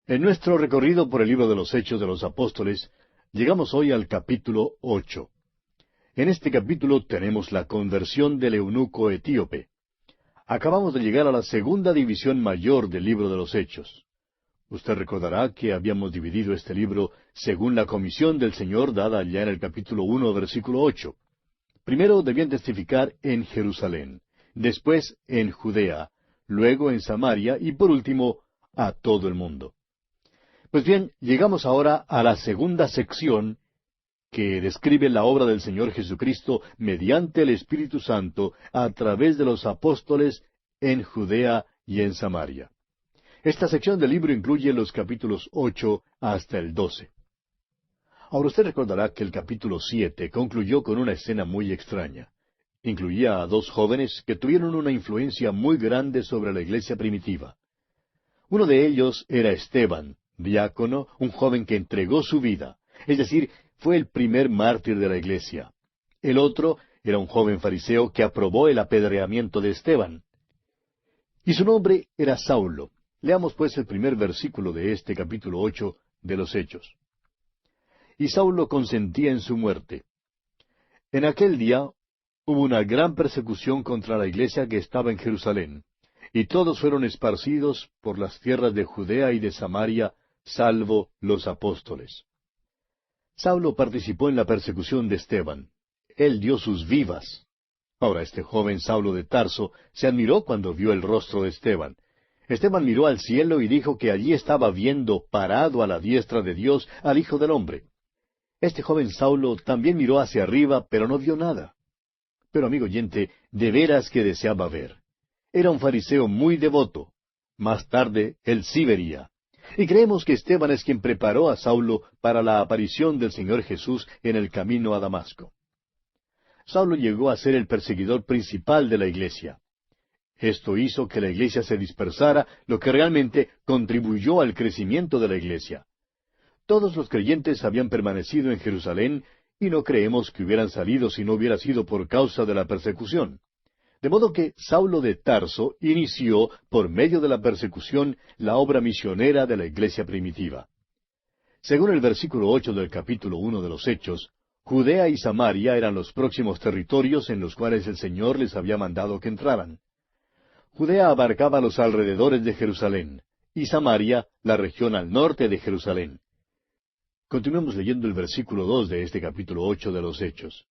En nuestro recorrido por el libro de los Hechos de los Apóstoles, llegamos hoy al capítulo 8. En este capítulo tenemos la conversión del eunuco etíope. Acabamos de llegar a la segunda división mayor del libro de los Hechos. Usted recordará que habíamos dividido este libro según la comisión del Señor dada ya en el capítulo 1, versículo 8. Primero debían testificar en Jerusalén, después en Judea, luego en Samaria y por último a todo el mundo. Pues bien, llegamos ahora a la segunda sección que describe la obra del Señor Jesucristo mediante el Espíritu Santo a través de los apóstoles en Judea y en Samaria. Esta sección del libro incluye los capítulos 8 hasta el 12. Ahora usted recordará que el capítulo 7 concluyó con una escena muy extraña. Incluía a dos jóvenes que tuvieron una influencia muy grande sobre la iglesia primitiva. Uno de ellos era Esteban, diácono, un joven que entregó su vida, es decir, fue el primer mártir de la iglesia. El otro era un joven fariseo que aprobó el apedreamiento de Esteban. Y su nombre era Saulo. Leamos pues el primer versículo de este capítulo 8 de los Hechos. Y Saulo consentía en su muerte. En aquel día hubo una gran persecución contra la iglesia que estaba en Jerusalén, y todos fueron esparcidos por las tierras de Judea y de Samaria, salvo los apóstoles. Saulo participó en la persecución de Esteban. Él dio sus vivas. Ahora este joven Saulo de Tarso se admiró cuando vio el rostro de Esteban. Esteban miró al cielo y dijo que allí estaba viendo parado a la diestra de Dios al Hijo del Hombre. Este joven Saulo también miró hacia arriba, pero no vio nada. Pero, amigo oyente, de veras que deseaba ver. Era un fariseo muy devoto. Más tarde, él sí vería. Y creemos que Esteban es quien preparó a Saulo para la aparición del Señor Jesús en el camino a Damasco. Saulo llegó a ser el perseguidor principal de la iglesia. Esto hizo que la iglesia se dispersara, lo que realmente contribuyó al crecimiento de la iglesia. Todos los creyentes habían permanecido en Jerusalén y no creemos que hubieran salido si no hubiera sido por causa de la persecución. De modo que Saulo de Tarso inició, por medio de la persecución, la obra misionera de la iglesia primitiva. Según el versículo 8 del capítulo 1 de los Hechos, Judea y Samaria eran los próximos territorios en los cuales el Señor les había mandado que entraran. Judea abarcaba los alrededores de Jerusalén, y Samaria la región al norte de Jerusalén. Continuemos leyendo el versículo 2 de este capítulo 8 de los Hechos.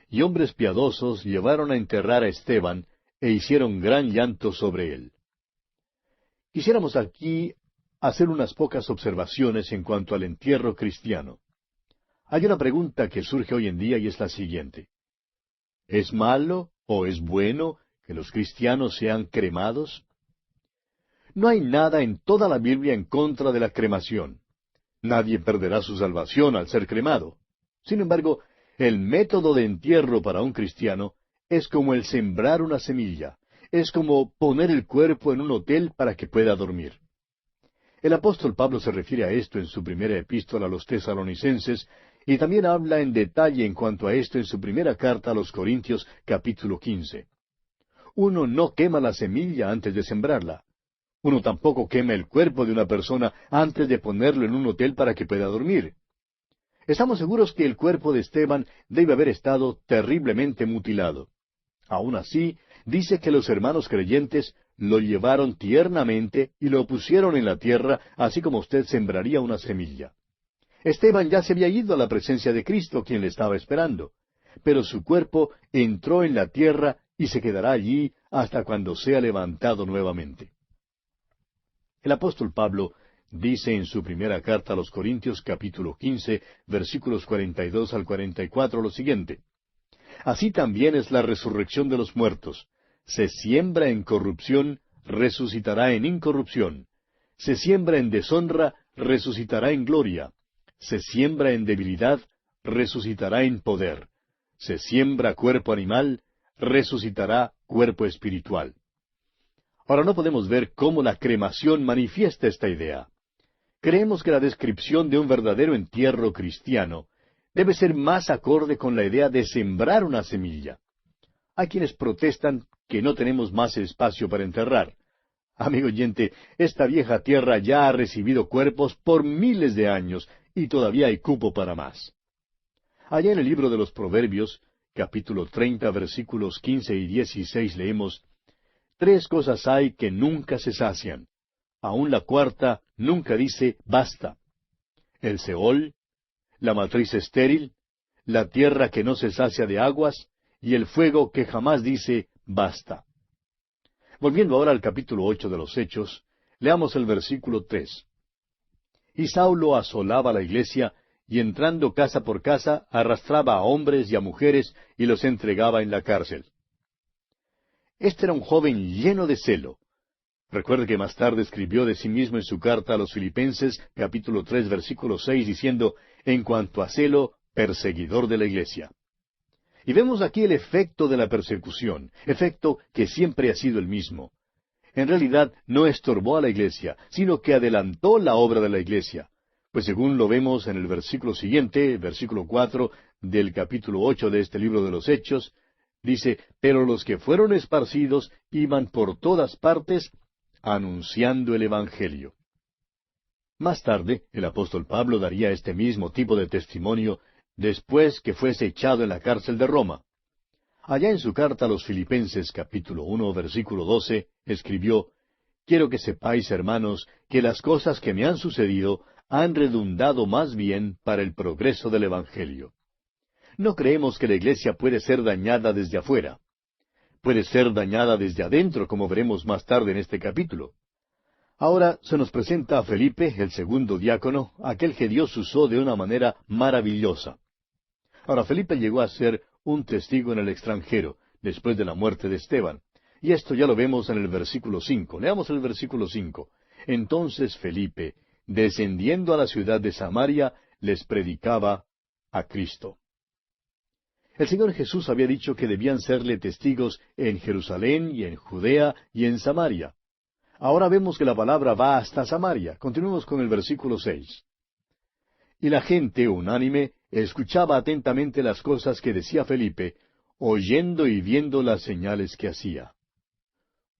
Y hombres piadosos llevaron a enterrar a Esteban, e hicieron gran llanto sobre él. Quisiéramos aquí hacer unas pocas observaciones en cuanto al entierro cristiano. Hay una pregunta que surge hoy en día y es la siguiente. ¿Es malo o es bueno que los cristianos sean cremados? No hay nada en toda la Biblia en contra de la cremación. Nadie perderá su salvación al ser cremado. Sin embargo, el método de entierro para un cristiano es como el sembrar una semilla, es como poner el cuerpo en un hotel para que pueda dormir. El apóstol Pablo se refiere a esto en su primera epístola a los tesalonicenses, y también habla en detalle en cuanto a esto en su primera carta a los Corintios, capítulo 15. Uno no quema la semilla antes de sembrarla. Uno tampoco quema el cuerpo de una persona antes de ponerlo en un hotel para que pueda dormir. Estamos seguros que el cuerpo de Esteban debe haber estado terriblemente mutilado. Aún así, dice que los hermanos creyentes lo llevaron tiernamente y lo pusieron en la tierra, así como usted sembraría una semilla. Esteban ya se había ido a la presencia de Cristo, quien le estaba esperando, pero su cuerpo entró en la tierra y se quedará allí hasta cuando sea levantado nuevamente. El apóstol Pablo dice en su primera carta a los Corintios, capítulo 15, versículos 42 al 44, lo siguiente. Así también es la resurrección de los muertos. Se siembra en corrupción, resucitará en incorrupción. Se siembra en deshonra, resucitará en gloria. Se siembra en debilidad, resucitará en poder. Se siembra cuerpo animal, resucitará cuerpo espiritual. Ahora no podemos ver cómo la cremación manifiesta esta idea. Creemos que la descripción de un verdadero entierro cristiano debe ser más acorde con la idea de sembrar una semilla. Hay quienes protestan que no tenemos más espacio para enterrar. Amigo oyente, esta vieja tierra ya ha recibido cuerpos por miles de años y todavía hay cupo para más. Allá en el libro de los Proverbios, capítulo 30, versículos 15 y 16, leemos: Tres cosas hay que nunca se sacian. Aun la cuarta nunca dice basta: el Seol, la matriz estéril, la tierra que no se sacia de aguas, y el fuego que jamás dice basta. Volviendo ahora al capítulo 8 de los Hechos, leamos el versículo 3. Y Saulo asolaba la iglesia, y entrando casa por casa, arrastraba a hombres y a mujeres, y los entregaba en la cárcel. Este era un joven lleno de celo. Recuerde que más tarde escribió de sí mismo en su carta a los Filipenses, capítulo 3, versículo 6, diciendo: en cuanto a celo, perseguidor de la iglesia. Y vemos aquí el efecto de la persecución, efecto que siempre ha sido el mismo. En realidad no estorbó a la iglesia, sino que adelantó la obra de la iglesia. Pues según lo vemos en el versículo siguiente, versículo 4 del capítulo 8 de este libro de los Hechos, dice: pero los que fueron esparcidos iban por todas partes anunciando el Evangelio. Más tarde, el apóstol Pablo daría este mismo tipo de testimonio después que fuese echado en la cárcel de Roma. Allá en su carta a los Filipenses, capítulo 1, versículo 12, escribió: quiero que sepáis, hermanos, que las cosas que me han sucedido han redundado más bien para el progreso del Evangelio. No creemos que la iglesia puede ser dañada desde afuera. Puede ser dañada desde adentro, como veremos más tarde en este capítulo. Ahora se nos presenta a Felipe, el segundo diácono, aquel que Dios usó de una manera maravillosa. Ahora, Felipe llegó a ser un testigo en el extranjero, después de la muerte de Esteban. Y esto ya lo vemos en el versículo 5. Leamos el versículo 5. Entonces Felipe, descendiendo a la ciudad de Samaria, les predicaba a Cristo. El Señor Jesús había dicho que debían serle testigos en Jerusalén y en Judea y en Samaria. Ahora vemos que la palabra va hasta Samaria. Continuemos con el versículo 6. Y la gente, unánime, escuchaba atentamente las cosas que decía Felipe, oyendo y viendo las señales que hacía.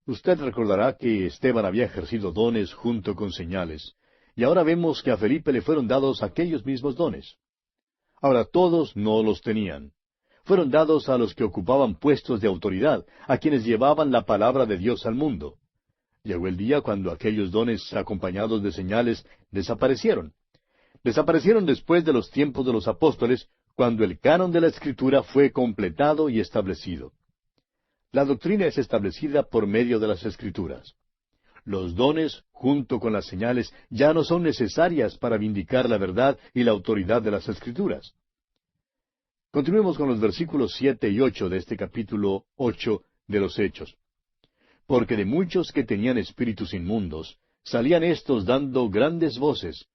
Usted recordará que Esteban había ejercido dones junto con señales, y ahora vemos que a Felipe le fueron dados aquellos mismos dones. Ahora todos no los tenían. Fueron dados a los que ocupaban puestos de autoridad, a quienes llevaban la palabra de Dios al mundo. Llegó el día cuando aquellos dones acompañados de señales desaparecieron. Desaparecieron después de los tiempos de los apóstoles, cuando el canon de la Escritura fue completado y establecido. La doctrina es establecida por medio de las Escrituras. Los dones, junto con las señales, ya no son necesarias para vindicar la verdad y la autoridad de las Escrituras. Continuemos con los versículos 7 y 8 de este capítulo 8 de los Hechos. Porque de muchos que tenían espíritus inmundos, salían éstos dando grandes voces,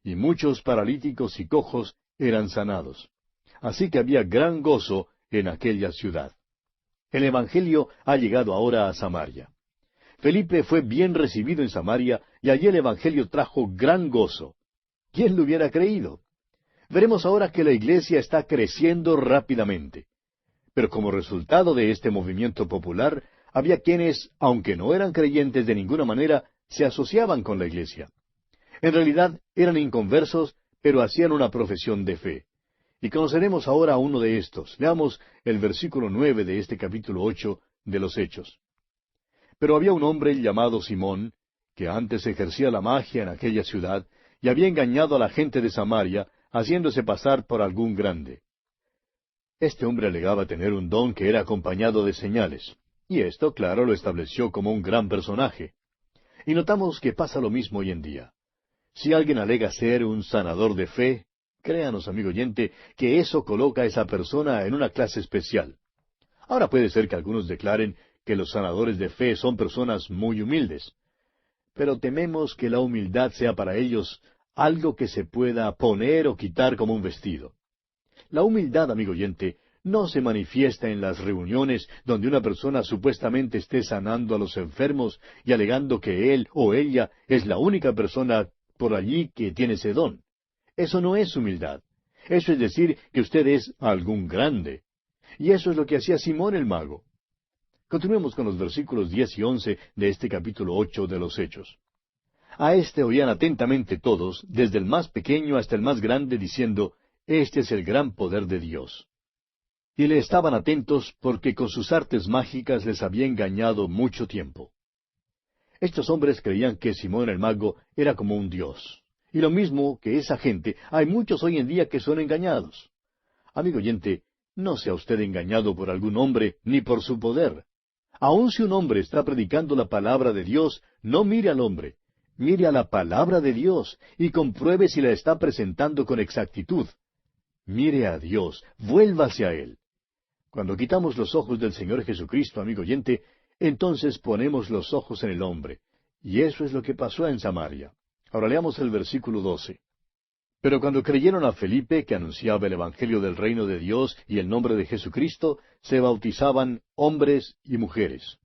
y muchos paralíticos y cojos eran sanados. Así que había gran gozo en aquella ciudad. El Evangelio ha llegado ahora a Samaria. Felipe fue bien recibido en Samaria, y allí el Evangelio trajo gran gozo. ¿Quién lo hubiera creído? Veremos ahora que la iglesia está creciendo rápidamente. Pero como resultado de este movimiento popular, había quienes, aunque no eran creyentes de ninguna manera, se asociaban con la iglesia. En realidad eran inconversos, pero hacían una profesión de fe. Y conoceremos ahora a uno de estos. Leamos el versículo 9 de este capítulo 8 de los Hechos. Pero había un hombre llamado Simón, que antes ejercía la magia en aquella ciudad, y había engañado a la gente de Samaria, haciéndose pasar por algún grande. Este hombre alegaba tener un don que era acompañado de señales, y esto, claro, lo estableció como un gran personaje. Y notamos que pasa lo mismo hoy en día. Si alguien alega ser un sanador de fe, créanos, amigo oyente, que eso coloca a esa persona en una clase especial. Ahora puede ser que algunos declaren que los sanadores de fe son personas muy humildes, pero tememos que la humildad sea para ellos algo que se pueda poner o quitar como un vestido. La humildad, amigo oyente, no se manifiesta en las reuniones donde una persona supuestamente esté sanando a los enfermos y alegando que él o ella es la única persona por allí que tiene ese don. Eso no es humildad. Eso es decir que usted es algún grande. Y eso es lo que hacía Simón el mago. Continuemos con los versículos 10 y 11 de este capítulo 8 de los Hechos. A este oían atentamente todos, desde el más pequeño hasta el más grande, diciendo, Este es el gran poder de Dios. Y le estaban atentos porque con sus artes mágicas les había engañado mucho tiempo. Estos hombres creían que Simón el mago era como un dios. Y lo mismo que esa gente, hay muchos hoy en día que son engañados. Amigo oyente, no sea usted engañado por algún hombre ni por su poder. Aun si un hombre está predicando la palabra de Dios, no mire al hombre. Mire a la palabra de Dios y compruebe si la está presentando con exactitud. Mire a Dios, vuélvase a Él. Cuando quitamos los ojos del Señor Jesucristo, amigo oyente, entonces ponemos los ojos en el hombre. Y eso es lo que pasó en Samaria. Ahora leamos el versículo 12. Pero cuando creyeron a Felipe, que anunciaba el Evangelio del reino de Dios y el nombre de Jesucristo, se bautizaban hombres y mujeres.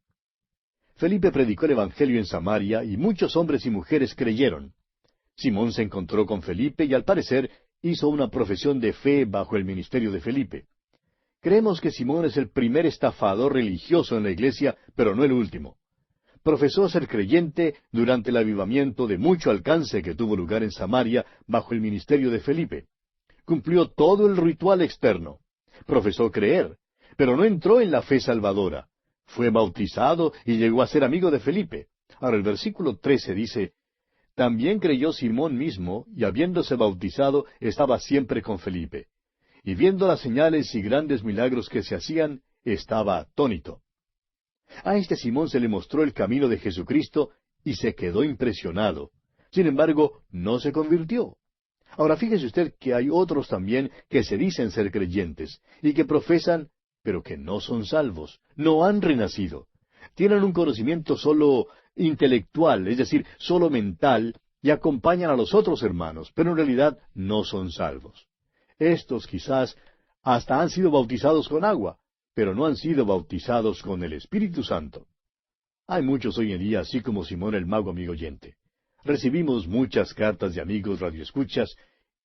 Felipe predicó el Evangelio en Samaria y muchos hombres y mujeres creyeron. Simón se encontró con Felipe y al parecer hizo una profesión de fe bajo el ministerio de Felipe. Creemos que Simón es el primer estafador religioso en la iglesia, pero no el último. Profesó ser creyente durante el avivamiento de mucho alcance que tuvo lugar en Samaria bajo el ministerio de Felipe. Cumplió todo el ritual externo. Profesó creer, pero no entró en la fe salvadora. Fue bautizado y llegó a ser amigo de Felipe. Ahora el versículo 13 dice, También creyó Simón mismo, y habiéndose bautizado, estaba siempre con Felipe. Y viendo las señales y grandes milagros que se hacían, estaba atónito. A este Simón se le mostró el camino de Jesucristo y se quedó impresionado. Sin embargo, no se convirtió. Ahora fíjese usted que hay otros también que se dicen ser creyentes y que profesan, pero que no son salvos, no han renacido. Tienen un conocimiento solo intelectual, es decir, solo mental, y acompañan a los otros hermanos, pero en realidad no son salvos. Estos quizás hasta han sido bautizados con agua, pero no han sido bautizados con el Espíritu Santo. Hay muchos hoy en día, así como Simón el mago, amigo oyente. Recibimos muchas cartas de amigos radioescuchas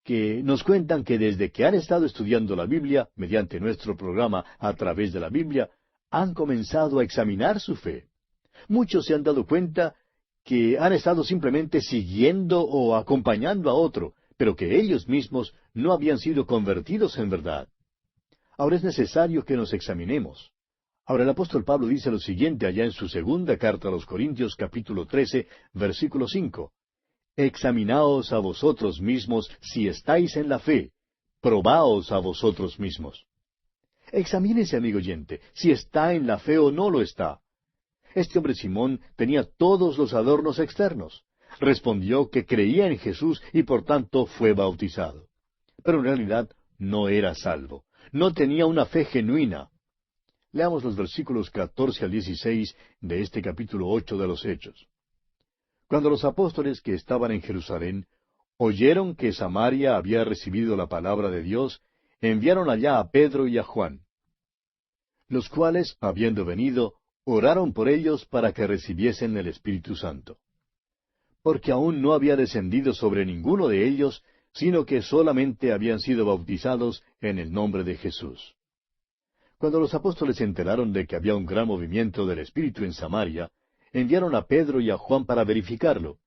que nos cuentan que desde que han estado estudiando la Biblia, mediante nuestro programa A través de la Biblia, han comenzado a examinar su fe. Muchos se han dado cuenta que han estado simplemente siguiendo o acompañando a otro, pero que ellos mismos no habían sido convertidos en verdad. Ahora es necesario que nos examinemos. Ahora el apóstol Pablo dice lo siguiente allá en su segunda carta a los Corintios capítulo 13, versículo 5. Examinaos a vosotros mismos si estáis en la fe. Probaos a vosotros mismos. Examínese, amigo oyente, si está en la fe o no lo está. Este hombre Simón tenía todos los adornos externos. Respondió que creía en Jesús y por tanto fue bautizado. Pero en realidad no era salvo. No tenía una fe genuina. Leamos los versículos 14 al 16 de este capítulo 8 de los Hechos. Cuando los apóstoles que estaban en Jerusalén oyeron que Samaria había recibido la palabra de Dios, enviaron allá a Pedro y a Juan, los cuales, habiendo venido, oraron por ellos para que recibiesen el Espíritu Santo. Porque aún no había descendido sobre ninguno de ellos, sino que solamente habían sido bautizados en el nombre de Jesús. Cuando los apóstoles se enteraron de que había un gran movimiento del Espíritu en Samaria, enviaron a Pedro y a Juan para verificarlo,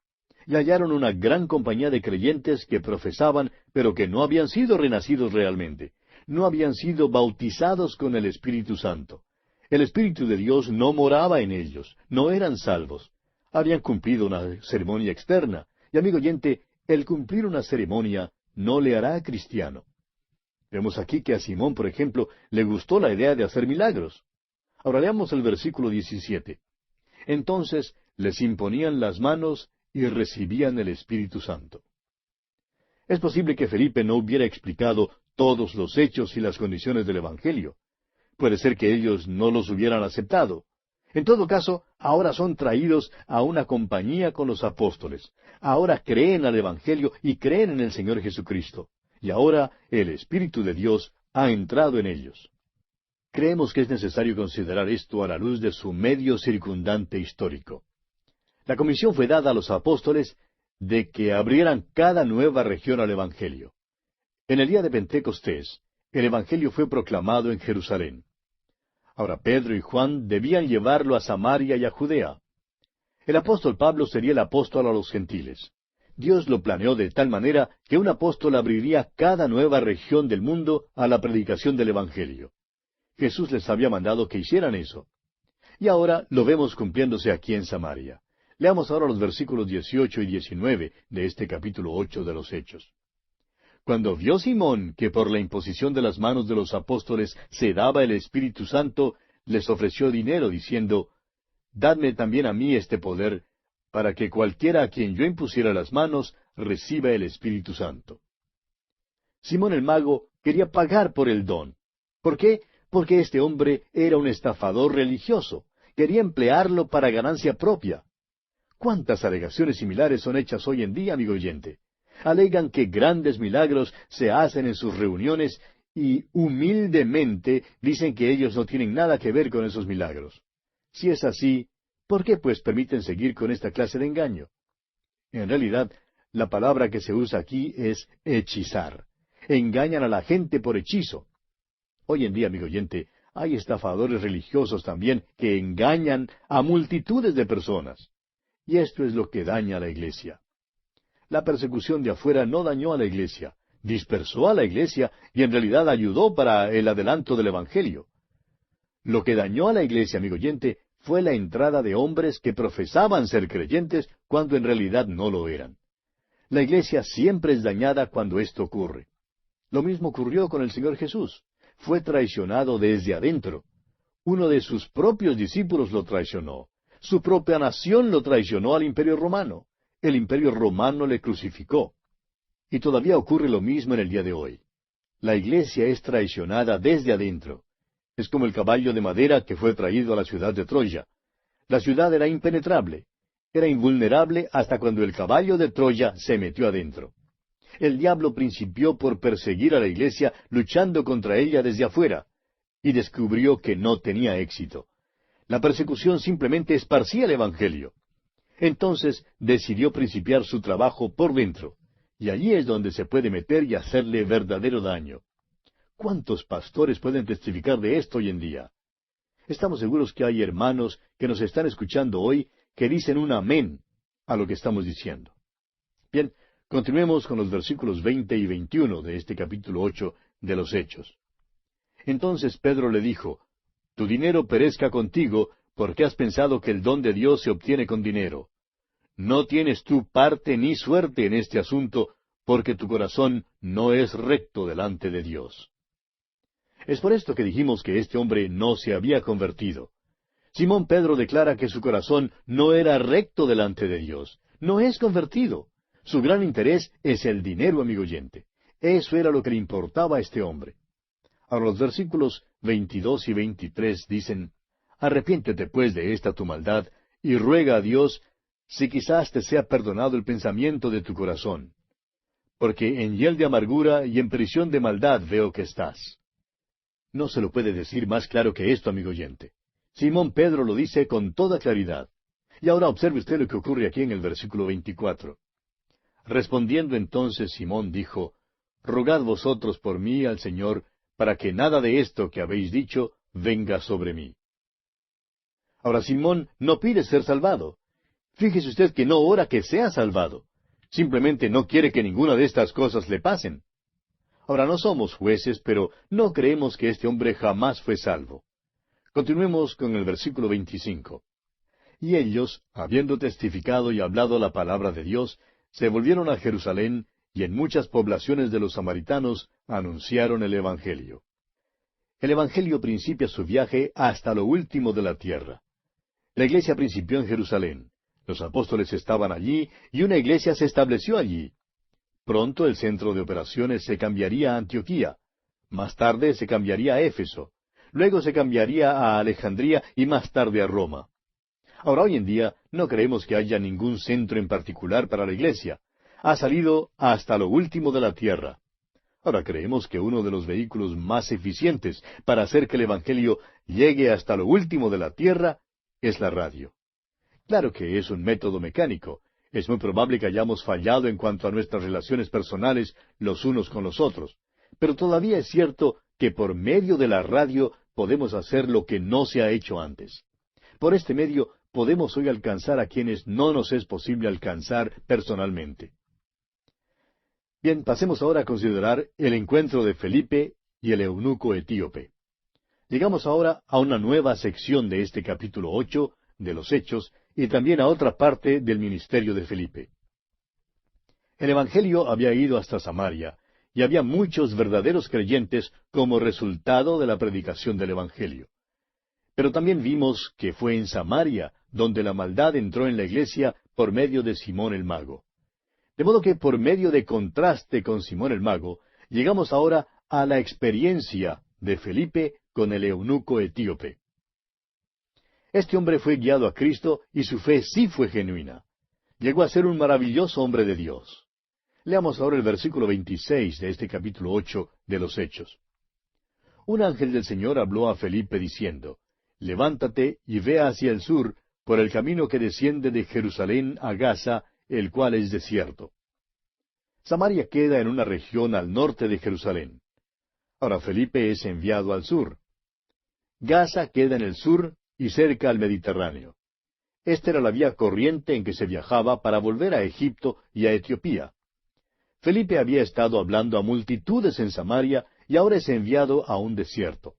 y hallaron una gran compañía de creyentes que profesaban, pero que no habían sido renacidos realmente, no habían sido bautizados con el Espíritu Santo. El Espíritu de Dios no moraba en ellos, no eran salvos. Habían cumplido una ceremonia externa, y amigo oyente, el cumplir una ceremonia no le hará cristiano. Vemos aquí que a Simón, por ejemplo, le gustó la idea de hacer milagros. Ahora leamos el versículo 17. Entonces les imponían las manos y recibían el Espíritu Santo. Es posible que Felipe no hubiera explicado todos los hechos y las condiciones del Evangelio. Puede ser que ellos no los hubieran aceptado. En todo caso, ahora son traídos a una compañía con los apóstoles. Ahora creen al Evangelio y creen en el Señor Jesucristo. Y ahora el Espíritu de Dios ha entrado en ellos. Creemos que es necesario considerar esto a la luz de su medio circundante histórico. La comisión fue dada a los apóstoles de que abrieran cada nueva región al Evangelio. En el día de Pentecostés, el Evangelio fue proclamado en Jerusalén. Ahora Pedro y Juan debían llevarlo a Samaria y a Judea. El apóstol Pablo sería el apóstol a los gentiles. Dios lo planeó de tal manera que un apóstol abriría cada nueva región del mundo a la predicación del Evangelio. Jesús les había mandado que hicieran eso. Y ahora lo vemos cumpliéndose aquí en Samaria. Leamos ahora los versículos 18 y 19 de este capítulo 8 de los Hechos. Cuando vio Simón que por la imposición de las manos de los apóstoles se daba el Espíritu Santo, les ofreció dinero, diciendo, «Dadme también a mí este poder, para que cualquiera a quien yo impusiera las manos reciba el Espíritu Santo». Simón el mago quería pagar por el don. ¿Por qué? Porque este hombre era un estafador religioso. Quería emplearlo para ganancia propia. ¿Cuántas alegaciones similares son hechas hoy en día, amigo oyente? Alegan que grandes milagros se hacen en sus reuniones y humildemente dicen que ellos no tienen nada que ver con esos milagros. Si es así, ¿por qué pues permiten seguir con esta clase de engaño? En realidad, la palabra que se usa aquí es hechizar. Engañan a la gente por hechizo. Hoy en día, amigo oyente, hay estafadores religiosos también que engañan a multitudes de personas. Y esto es lo que daña a la iglesia. La persecución de afuera no dañó a la iglesia, dispersó a la iglesia y en realidad ayudó para el adelanto del Evangelio. Lo que dañó a la iglesia, amigo oyente, fue la entrada de hombres que profesaban ser creyentes cuando en realidad no lo eran. La iglesia siempre es dañada cuando esto ocurre. Lo mismo ocurrió con el Señor Jesús. Fue traicionado desde adentro. Uno de sus propios discípulos lo traicionó. Su propia nación lo traicionó al Imperio Romano. El Imperio Romano le crucificó. Y todavía ocurre lo mismo en el día de hoy. La iglesia es traicionada desde adentro. Es como el caballo de madera que fue traído a la ciudad de Troya. La ciudad era impenetrable. Era invulnerable hasta cuando el caballo de Troya se metió adentro. El diablo principió por perseguir a la iglesia luchando contra ella desde afuera, y descubrió que no tenía éxito. La persecución simplemente esparcía el Evangelio. Entonces decidió principiar su trabajo por dentro, y allí es donde se puede meter y hacerle verdadero daño. ¿Cuántos pastores pueden testificar de esto hoy en día? Estamos seguros que hay hermanos que nos están escuchando hoy que dicen un amén a lo que estamos diciendo. Bien, continuemos con los versículos 20 y 21 de este capítulo 8 de los Hechos. Entonces Pedro le dijo, «Tu dinero perezca contigo, porque has pensado que el don de Dios se obtiene con dinero. No tienes tú parte ni suerte en este asunto, porque tu corazón no es recto delante de Dios». Es por esto que dijimos que este hombre no se había convertido. Simón Pedro declara que su corazón no era recto delante de Dios. No es convertido. Su gran interés es el dinero, amigo oyente. Eso era lo que le importaba a este hombre. Ahora los versículos 22 y 23 dicen, «Arrepiéntete pues de esta tu maldad, y ruega a Dios, si quizás te sea perdonado el pensamiento de tu corazón. Porque en hiel de amargura y en prisión de maldad veo que estás». No se lo puede decir más claro que esto, amigo oyente. Simón Pedro lo dice con toda claridad. Y ahora observe usted lo que ocurre aquí en el versículo 24. Respondiendo entonces Simón dijo, «Rogad vosotros por mí al Señor, para que nada de esto que habéis dicho venga sobre mí». Ahora Simón no pide ser salvado. Fíjese usted que no ora que sea salvado. Simplemente no quiere que ninguna de estas cosas le pasen. Ahora no somos jueces, pero no creemos que este hombre jamás fue salvo. Continuemos con el versículo 25. Y ellos, habiendo testificado y hablado la palabra de Dios, se volvieron a Jerusalén, y en muchas poblaciones de los samaritanos anunciaron el Evangelio. El Evangelio principia su viaje hasta lo último de la tierra. La iglesia principió en Jerusalén. Los apóstoles estaban allí, y una iglesia se estableció allí. Pronto el centro de operaciones se cambiaría a Antioquía. Más tarde se cambiaría a Éfeso. Luego se cambiaría a Alejandría y más tarde a Roma. Ahora, hoy en día, no creemos que haya ningún centro en particular para la iglesia. Ha salido hasta lo último de la tierra. Ahora creemos que uno de los vehículos más eficientes para hacer que el Evangelio llegue hasta lo último de la tierra es la radio. Claro que es un método mecánico. Es muy probable que hayamos fallado en cuanto a nuestras relaciones personales los unos con los otros. Pero todavía es cierto que por medio de la radio podemos hacer lo que no se ha hecho antes. Por este medio podemos hoy alcanzar a quienes no nos es posible alcanzar personalmente. Bien, pasemos ahora a considerar el encuentro de Felipe y el eunuco etíope. Llegamos ahora a una nueva sección de este capítulo 8 de los Hechos y también a otra parte del ministerio de Felipe. El Evangelio había ido hasta Samaria y había muchos verdaderos creyentes como resultado de la predicación del Evangelio. Pero también vimos que fue en Samaria donde la maldad entró en la iglesia por medio de Simón el Mago. De modo que por medio de contraste con Simón el Mago, llegamos ahora a la experiencia de Felipe con el eunuco etíope. Este hombre fue guiado a Cristo y su fe sí fue genuina. Llegó a ser un maravilloso hombre de Dios. Leamos ahora el versículo 26 de este capítulo 8 de los Hechos. Un ángel del Señor habló a Felipe diciendo, Levántate y ve hacia el sur, por el camino que desciende de Jerusalén a Gaza, el cual es desierto. Samaria queda en una región al norte de Jerusalén. Ahora Felipe es enviado al sur. Gaza queda en el sur y cerca al Mediterráneo. Esta era la vía corriente en que se viajaba para volver a Egipto y a Etiopía. Felipe había estado hablando a multitudes en Samaria y ahora es enviado a un desierto.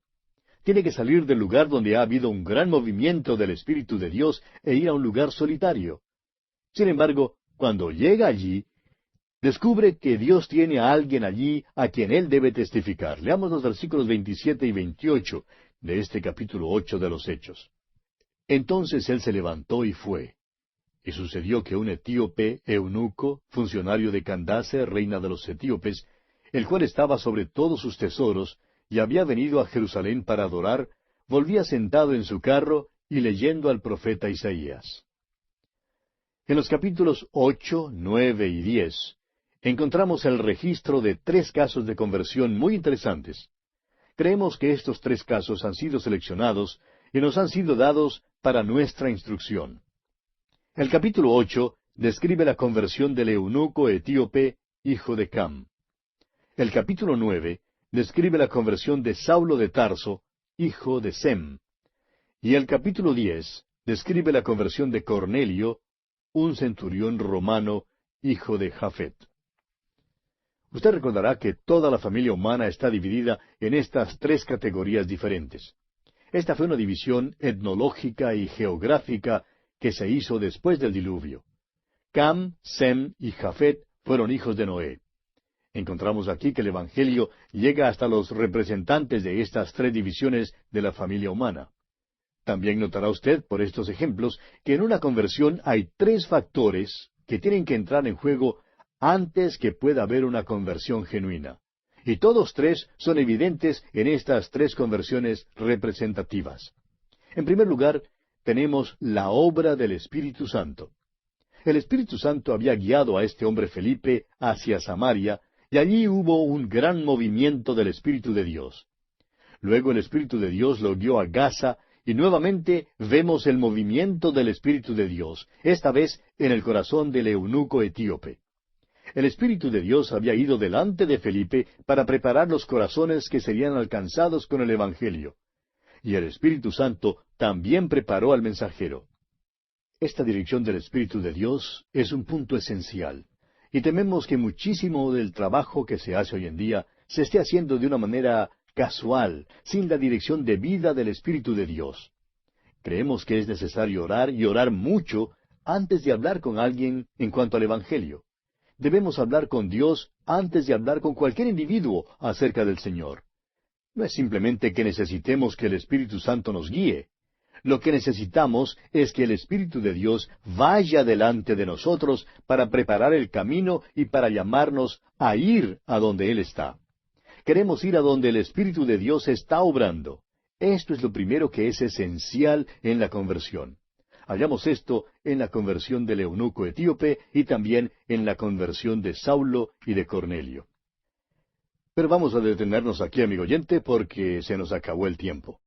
Tiene que salir del lugar donde ha habido un gran movimiento del Espíritu de Dios e ir a un lugar solitario. Sin embargo, cuando llega allí, descubre que Dios tiene a alguien allí a quien él debe testificar. Leamos los versículos 27 y 28 de este capítulo 8 de los Hechos. Entonces él se levantó y fue. Y sucedió que un etíope, eunuco, funcionario de Candace, reina de los etíopes, el cual estaba sobre todos sus tesoros, y había venido a Jerusalén para adorar, volvía sentado en su carro y leyendo al profeta Isaías. En los capítulos 8, 9 y 10 encontramos el registro de 3 casos de conversión muy interesantes. Creemos que estos 3 casos han sido seleccionados y nos han sido dados para nuestra instrucción. El capítulo 8 describe la conversión del eunuco etíope, hijo de Cam. El capítulo 9 describe la conversión de Saulo de Tarso, hijo de Sem. Y el capítulo 10 describe la conversión de Cornelio, un centurión romano, hijo de Jafet. Usted recordará que toda la familia humana está dividida en estas 3 categorías diferentes. Esta fue una división etnológica y geográfica que se hizo después del diluvio. Cam, Sem y Jafet fueron hijos de Noé. Encontramos aquí que el Evangelio llega hasta los representantes de estas 3 divisiones de la familia humana. También notará usted, por estos ejemplos, que en una conversión hay 3 factores que tienen que entrar en juego antes que pueda haber una conversión genuina. Y todos 3 son evidentes en estas 3 conversiones representativas. En primer lugar, tenemos la obra del Espíritu Santo. El Espíritu Santo había guiado a este hombre Felipe hacia Samaria, y allí hubo un gran movimiento del Espíritu de Dios. Luego el Espíritu de Dios lo guió a Gaza, y nuevamente vemos el movimiento del Espíritu de Dios, esta vez en el corazón del eunuco etíope. El Espíritu de Dios había ido delante de Felipe para preparar los corazones que serían alcanzados con el Evangelio. Y el Espíritu Santo también preparó al mensajero. Esta dirección del Espíritu de Dios es un punto esencial, y tememos que muchísimo del trabajo que se hace hoy en día se esté haciendo de una manera casual, sin la dirección debida del Espíritu de Dios. Creemos que es necesario orar y orar mucho antes de hablar con alguien en cuanto al Evangelio. Debemos hablar con Dios antes de hablar con cualquier individuo acerca del Señor. No es simplemente que necesitemos que el Espíritu Santo nos guíe. Lo que necesitamos es que el Espíritu de Dios vaya delante de nosotros para preparar el camino y para llamarnos a ir a donde Él está. Queremos ir a donde el Espíritu de Dios está obrando. Esto es lo primero que es esencial en la conversión. Hallamos esto en la conversión del eunuco etíope y también en la conversión de Saulo y de Cornelio. Pero vamos a detenernos aquí, amigo oyente, porque se nos acabó el tiempo.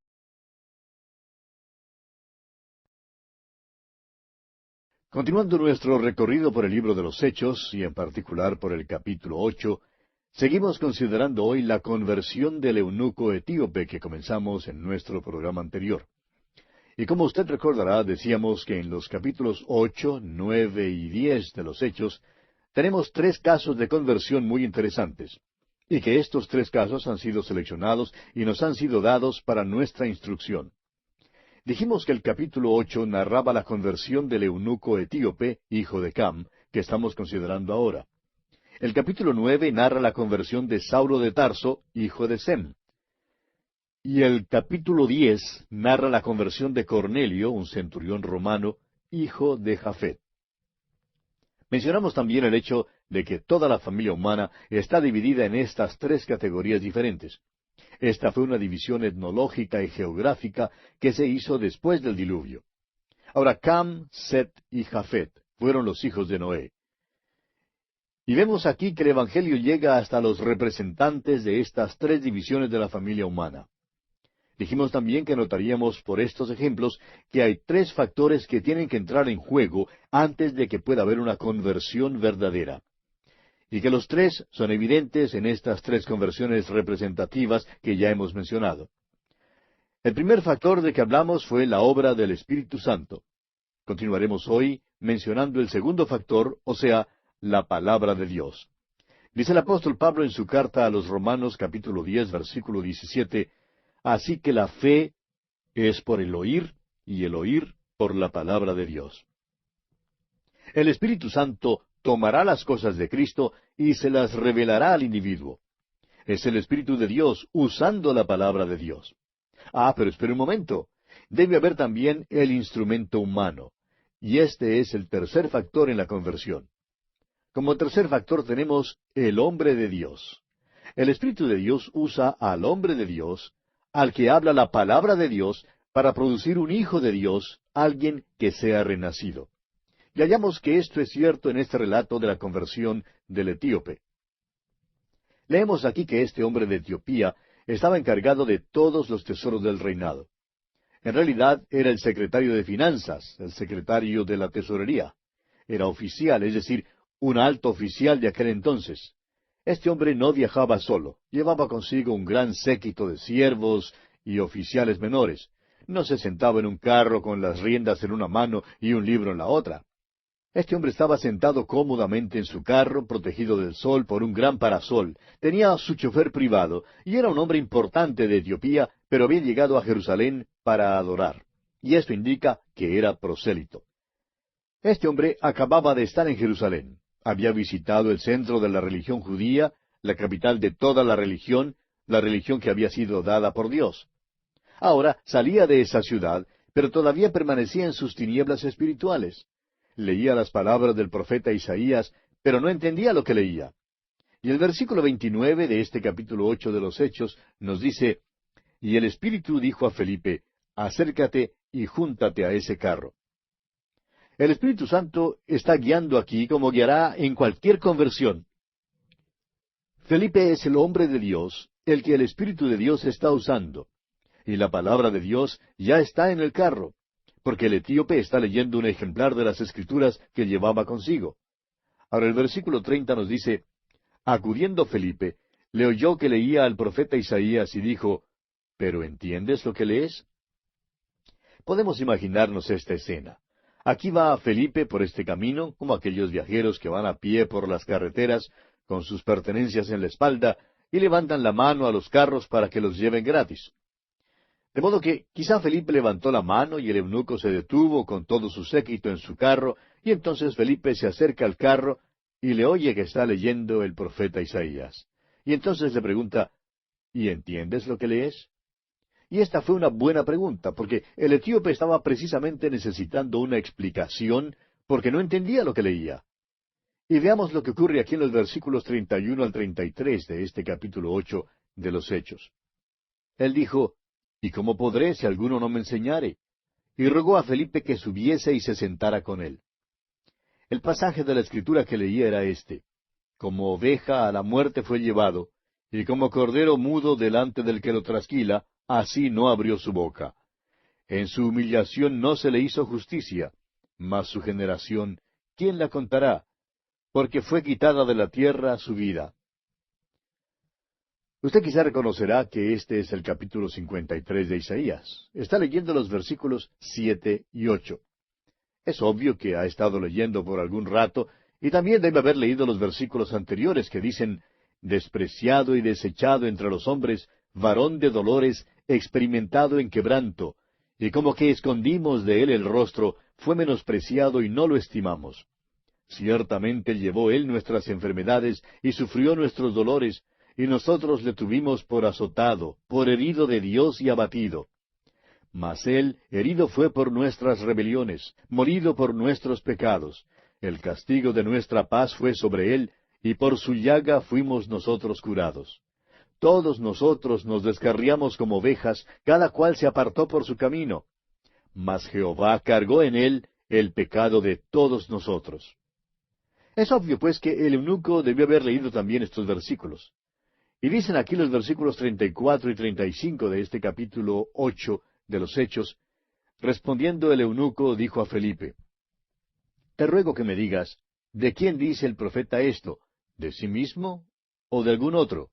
Continuando nuestro recorrido por el libro de los Hechos, y en particular por el capítulo 8, Seguimos considerando hoy la conversión del eunuco etíope que comenzamos en nuestro programa anterior. Y como usted recordará, decíamos que en los capítulos 8, 9 y 10 de los Hechos tenemos tres casos de conversión muy interesantes, y que estos tres casos han sido seleccionados y nos han sido dados para nuestra instrucción. Dijimos que el capítulo 8 narraba la conversión del eunuco etíope, hijo de Cam, que estamos considerando ahora. El capítulo 9 narra la conversión de Saulo de Tarso, hijo de Sem. Y el capítulo 10 narra la conversión de Cornelio, un centurión romano, hijo de Jafet. Mencionamos también el hecho de que toda la familia humana está dividida en estas tres categorías diferentes. Esta fue una división etnológica y geográfica que se hizo después del diluvio. Ahora, Cam, Set y Jafet fueron los hijos de Noé. Y vemos aquí que el Evangelio llega hasta los representantes de estas tres divisiones de la familia humana. Dijimos también que notaríamos por estos ejemplos que hay tres factores que tienen que entrar en juego antes de que pueda haber una conversión verdadera. Y que los tres son evidentes en estas tres conversiones representativas que ya hemos mencionado. El primer factor de que hablamos fue la obra del Espíritu Santo. Continuaremos hoy mencionando el segundo factor, o sea, la palabra de Dios. Dice el apóstol Pablo en su carta a los Romanos capítulo 10, versículo 17, así que la fe es por el oír, y el oír por la palabra de Dios. El Espíritu Santo tomará las cosas de Cristo y se las revelará al individuo. Es el Espíritu de Dios usando la palabra de Dios. Pero espere un momento. Debe haber también el instrumento humano. Y este es el tercer factor en la conversión. Como tercer factor tenemos el hombre de Dios. El Espíritu de Dios usa al hombre de Dios, al que habla la palabra de Dios, para producir un hijo de Dios, alguien que sea renacido. Y hallamos que esto es cierto en este relato de la conversión del etíope. Leemos aquí que este hombre de Etiopía estaba encargado de todos los tesoros del reinado. En realidad era el secretario de Finanzas, el secretario de la Tesorería. Era oficial, es decir, un alto oficial de aquel entonces. Este hombre no viajaba solo, llevaba consigo un gran séquito de siervos y oficiales menores. No se sentaba en un carro con las riendas en una mano y un libro en la otra. Este hombre estaba sentado cómodamente en su carro, protegido del sol por un gran parasol. Tenía su chofer privado, y era un hombre importante de Etiopía, pero había llegado a Jerusalén para adorar. Y esto indica que era prosélito. Este hombre acababa de estar en Jerusalén. Había visitado el centro de la religión judía, la capital de toda la religión que había sido dada por Dios. Ahora salía de esa ciudad, pero todavía permanecía en sus tinieblas espirituales. Leía las palabras del profeta Isaías, pero no entendía lo que leía. Y el versículo 29 de este capítulo 8 de los Hechos nos dice, y el Espíritu dijo a Felipe, acércate y júntate a ese carro. El Espíritu Santo está guiando aquí como guiará en cualquier conversión. Felipe es el hombre de Dios, el que el Espíritu de Dios está usando. Y la palabra de Dios ya está en el carro, porque el etíope está leyendo un ejemplar de las Escrituras que llevaba consigo. Ahora el versículo 30 nos dice, acudiendo Felipe, le oyó que leía al profeta Isaías y dijo, ¿pero entiendes lo que lees? Podemos imaginarnos esta escena. Aquí va Felipe por este camino, como aquellos viajeros que van a pie por las carreteras, con sus pertenencias en la espalda, y levantan la mano a los carros para que los lleven gratis. De modo que quizá Felipe levantó la mano y el eunuco se detuvo con todo su séquito en su carro, y entonces Felipe se acerca al carro y le oye que está leyendo el profeta Isaías. Y entonces le pregunta, ¿y entiendes lo que lees? Y esta fue una buena pregunta, porque el etíope estaba precisamente necesitando una explicación, porque no entendía lo que leía. Y veamos lo que ocurre aquí en los versículos 31 al 33 de este capítulo 8 de los Hechos. Él dijo, ¿y cómo podré si alguno no me enseñare? Y rogó a Felipe que subiese y se sentara con él. El pasaje de la Escritura que leía era este, como oveja a la muerte fue llevado, y como cordero mudo delante del que lo trasquila, así no abrió su boca. En su humillación no se le hizo justicia, mas su generación, ¿quién la contará? Porque fue quitada de la tierra su vida. Usted quizá reconocerá que este es el capítulo 53 de Isaías. Está leyendo los versículos 7 y 8. Es obvio que ha estado leyendo por algún rato y también debe haber leído los versículos anteriores que dicen, despreciado y desechado entre los hombres, varón de dolores, experimentado en quebranto, y como que escondimos de él el rostro, fue menospreciado y no lo estimamos. Ciertamente llevó él nuestras enfermedades y sufrió nuestros dolores, y nosotros le tuvimos por azotado, por herido de Dios y abatido. Mas él herido fue por nuestras rebeliones, molido por nuestros pecados. El castigo de nuestra paz fue sobre él, y por su llaga fuimos nosotros curados. Todos nosotros nos descarriamos como ovejas, cada cual se apartó por su camino. Mas Jehová cargó en él el pecado de todos nosotros. Es obvio, pues, que el eunuco debió haber leído también estos versículos. Y dicen aquí los versículos 34 y 35 de este capítulo 8 de los Hechos, respondiendo el eunuco dijo a Felipe, te ruego que me digas, ¿de quién dice el profeta esto? ¿De sí mismo o de algún otro?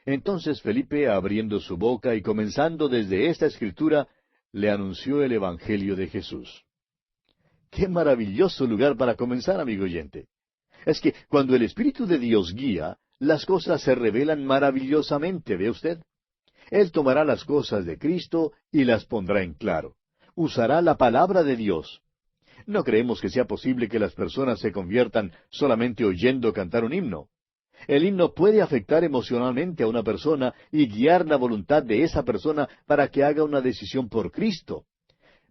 Entonces Felipe, abriendo su boca y comenzando desde esta escritura, le anunció el Evangelio de Jesús. ¡Qué maravilloso lugar para comenzar, amigo oyente! Es que cuando el Espíritu de Dios guía, las cosas se revelan maravillosamente, ¿ve usted? Él tomará las cosas de Cristo y las pondrá en claro. Usará la palabra de Dios. No creemos que sea posible que las personas se conviertan solamente oyendo cantar un himno. El himno puede afectar emocionalmente a una persona y guiar la voluntad de esa persona para que haga una decisión por Cristo.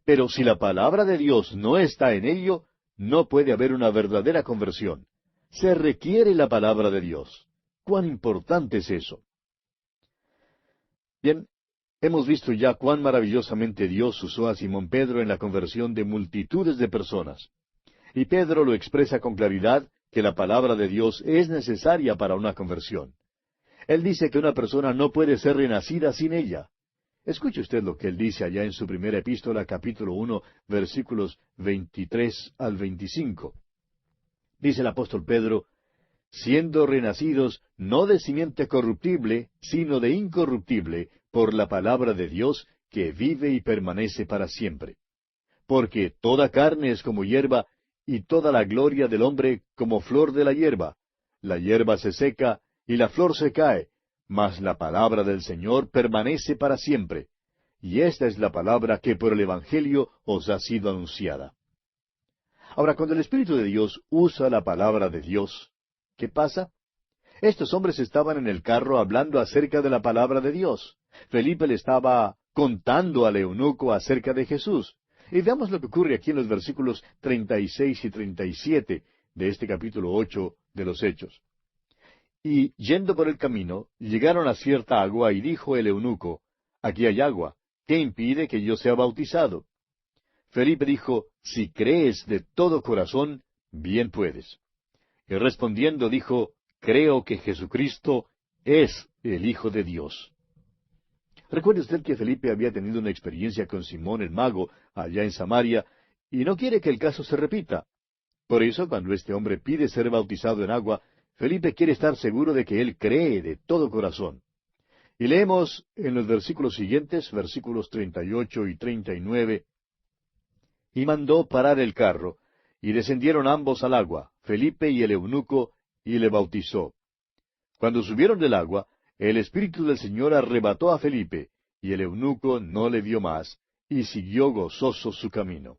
Pero si la palabra de Dios no está en ello, no puede haber una verdadera conversión. Se requiere la palabra de Dios. ¿Cuán importante es eso? Bien, hemos visto ya cuán maravillosamente Dios usó a Simón Pedro en la conversión de multitudes de personas. Y Pedro lo expresa con claridad que la palabra de Dios es necesaria para una conversión. Él dice que una persona no puede ser renacida sin ella. Escuche usted lo que él dice allá en su primera epístola, capítulo 1, versículos 23 al 25. Dice el apóstol Pedro, siendo renacidos no de simiente corruptible, sino de incorruptible, por la palabra de Dios, que vive y permanece para siempre. Porque toda carne es como hierba, y toda la gloria del hombre como flor de la hierba. La hierba se seca, y la flor se cae, mas la palabra del Señor permanece para siempre. Y esta es la palabra que por el Evangelio os ha sido anunciada. Ahora, cuando el Espíritu de Dios usa la palabra de Dios, ¿qué pasa? Estos hombres estaban en el carro hablando acerca de la palabra de Dios. Felipe le estaba contando al eunuco acerca de Jesús. Y veamos lo que ocurre aquí en los versículos 36 y 37 de este capítulo 8 de los Hechos. Y yendo por el camino, llegaron a cierta agua, y dijo el eunuco, aquí hay agua, ¿qué impide que yo sea bautizado? Felipe dijo, si crees de todo corazón, bien puedes. Y respondiendo dijo, creo que Jesucristo es el Hijo de Dios. Recuerde usted que Felipe había tenido una experiencia con Simón el mago allá en Samaria, y no quiere que el caso se repita. Por eso, cuando este hombre pide ser bautizado en agua, Felipe quiere estar seguro de que él cree de todo corazón. Y leemos en los versículos siguientes, versículos 38 y 39, y mandó parar el carro, y descendieron ambos al agua, Felipe y el eunuco, y le bautizó. Cuando subieron del agua, el Espíritu del Señor arrebató a Felipe, y el eunuco no le vio más, y siguió gozoso su camino.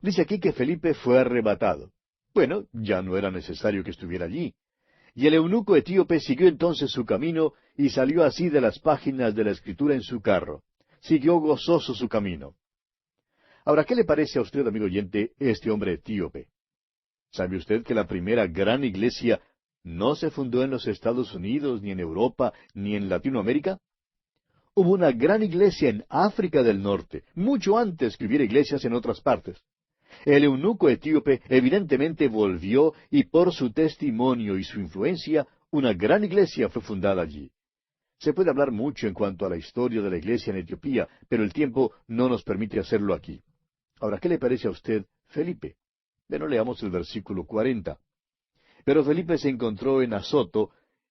Dice aquí que Felipe fue arrebatado. Bueno, ya no era necesario que estuviera allí. Y el eunuco etíope siguió entonces su camino, y salió así de las páginas de la Escritura en su carro. Siguió gozoso su camino. Ahora, ¿qué le parece a usted, amigo oyente, este hombre etíope? ¿Sabe usted que la primera gran iglesia no se fundó en los Estados Unidos, ni en Europa, ni en Latinoamérica? Hubo una gran iglesia en África del Norte, mucho antes que hubiera iglesias en otras partes. El eunuco etíope evidentemente volvió y por su testimonio y su influencia, una gran iglesia fue fundada allí. Se puede hablar mucho en cuanto a la historia de la iglesia en Etiopía, pero el tiempo no nos permite hacerlo aquí. Ahora, ¿qué le parece a usted Felipe? Bueno, leamos el versículo 40. Pero Felipe se encontró en Azoto,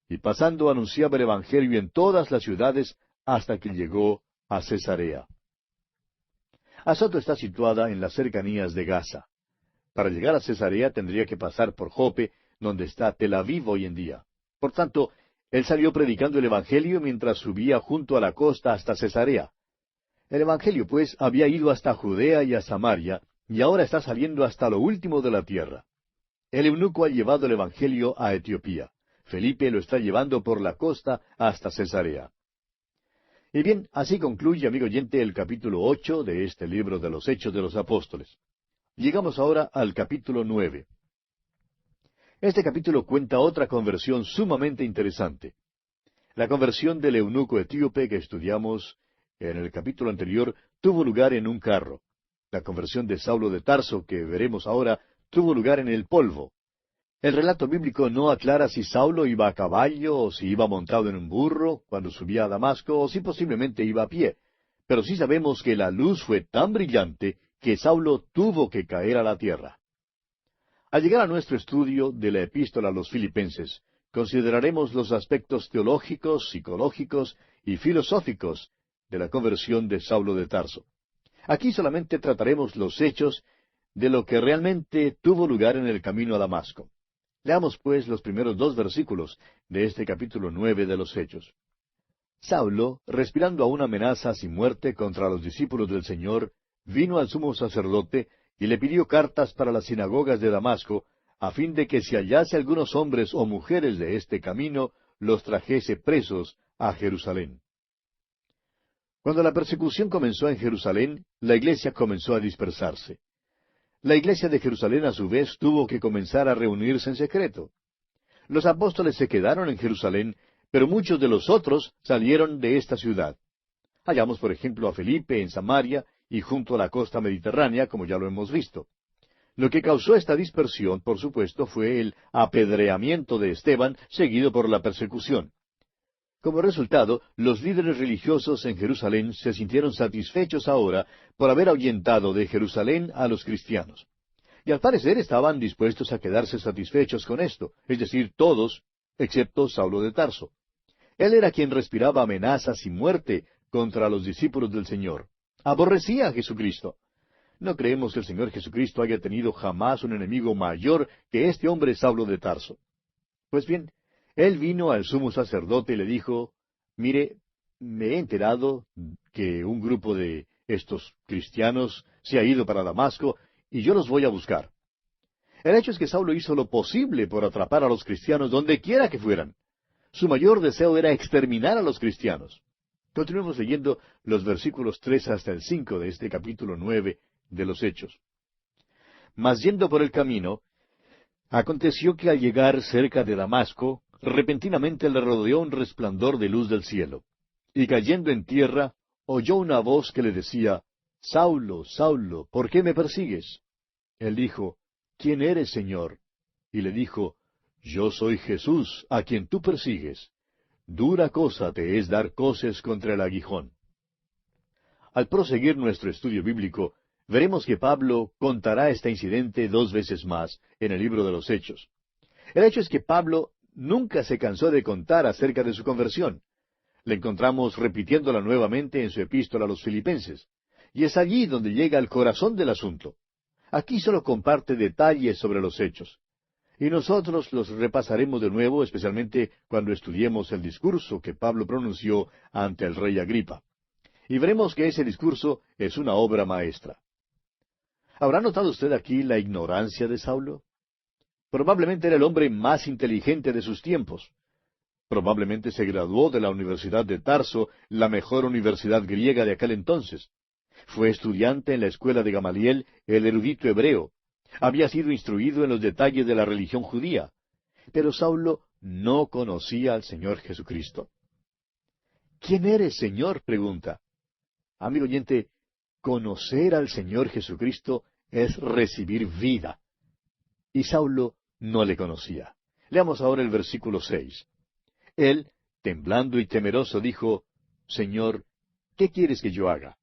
y pasando anunciaba el Evangelio en todas las ciudades hasta que llegó a Cesarea. Azoto está situada en las cercanías de Gaza. Para llegar a Cesarea tendría que pasar por Jope, donde está Tel Aviv hoy en día. Por tanto, él salió predicando el Evangelio mientras subía junto a la costa hasta Cesarea. El Evangelio, pues, había ido hasta Judea y a Samaria, y ahora está saliendo hasta lo último de la tierra. El eunuco ha llevado el Evangelio a Etiopía. Felipe lo está llevando por la costa hasta Cesarea. Y bien, así concluye, amigo oyente, el capítulo 8 de este libro de los Hechos de los Apóstoles. Llegamos ahora al capítulo 9. Este capítulo cuenta otra conversión sumamente interesante. La conversión del eunuco etíope que estudiamos en el capítulo anterior tuvo lugar en un carro. La conversión de Saulo de Tarso, que veremos ahora, tuvo lugar en el polvo. El relato bíblico no aclara si Saulo iba a caballo o si iba montado en un burro cuando subía a Damasco o si posiblemente iba a pie. Pero sí sabemos que la luz fue tan brillante que Saulo tuvo que caer a la tierra. Al llegar a nuestro estudio de la epístola a los Filipenses, consideraremos los aspectos teológicos, psicológicos y filosóficos de la conversión de Saulo de Tarso. Aquí solamente trataremos los hechos de lo que realmente tuvo lugar en el camino a Damasco. Leamos pues los primeros 2 versículos de este capítulo 9 de los Hechos. Saulo, respirando aún amenazas y muerte contra los discípulos del Señor, vino al sumo sacerdote y le pidió cartas para las sinagogas de Damasco, a fin de que si hallase algunos hombres o mujeres de este camino, los trajese presos a Jerusalén. Cuando la persecución comenzó en Jerusalén, la iglesia comenzó a dispersarse. La iglesia de Jerusalén, a su vez, tuvo que comenzar a reunirse en secreto. Los apóstoles se quedaron en Jerusalén, pero muchos de los otros salieron de esta ciudad. Hallamos, por ejemplo, a Felipe en Samaria y junto a la costa mediterránea, como ya lo hemos visto. Lo que causó esta dispersión, por supuesto, fue el apedreamiento de Esteban, seguido por la persecución. Como resultado, los líderes religiosos en Jerusalén se sintieron satisfechos ahora por haber ahuyentado de Jerusalén a los cristianos. Y al parecer estaban dispuestos a quedarse satisfechos con esto, es decir, todos, excepto Saulo de Tarso. Él era quien respiraba amenazas y muerte contra los discípulos del Señor. Aborrecía a Jesucristo. No creemos que el Señor Jesucristo haya tenido jamás un enemigo mayor que este hombre Saulo de Tarso. Pues bien, él vino al sumo sacerdote y le dijo, mire, me he enterado que un grupo de estos cristianos se ha ido para Damasco y yo los voy a buscar. El hecho es que Saulo hizo lo posible por atrapar a los cristianos donde quiera que fueran. Su mayor deseo era exterminar a los cristianos. Continuemos leyendo los versículos 3 hasta el 5 de este capítulo 9 de los Hechos. Mas yendo por el camino, aconteció que al llegar cerca de Damasco, repentinamente le rodeó un resplandor de luz del cielo. Y cayendo en tierra, oyó una voz que le decía, Saulo, Saulo, ¿por qué me persigues? Él dijo, ¿quién eres, Señor? Y le dijo, yo soy Jesús, a quien tú persigues. Dura cosa te es dar coces contra el aguijón. Al proseguir nuestro estudio bíblico, veremos que Pablo contará este incidente 2 veces más en el libro de los Hechos. El hecho es que Pablo nunca se cansó de contar acerca de su conversión. Le encontramos repitiéndola nuevamente en su epístola a los Filipenses. Y es allí donde llega al corazón del asunto. Aquí solo comparte detalles sobre los hechos. Y nosotros los repasaremos de nuevo, especialmente cuando estudiemos el discurso que Pablo pronunció ante el rey Agripa. Y veremos que ese discurso es una obra maestra. ¿Habrá notado usted aquí la ignorancia de Saulo? Probablemente era el hombre más inteligente de sus tiempos. Probablemente se graduó de la Universidad de Tarso, la mejor universidad griega de aquel entonces. Fue estudiante en la escuela de Gamaliel, el erudito hebreo. Había sido instruido en los detalles de la religión judía. Pero Saulo no conocía al Señor Jesucristo. ¿Quién eres, Señor?, pregunta. Amigo oyente, conocer al Señor Jesucristo es recibir vida. Y Saulo no le conocía. Leamos ahora el versículo 6. Él, temblando y temeroso, dijo, Señor, ¿qué quieres que yo haga?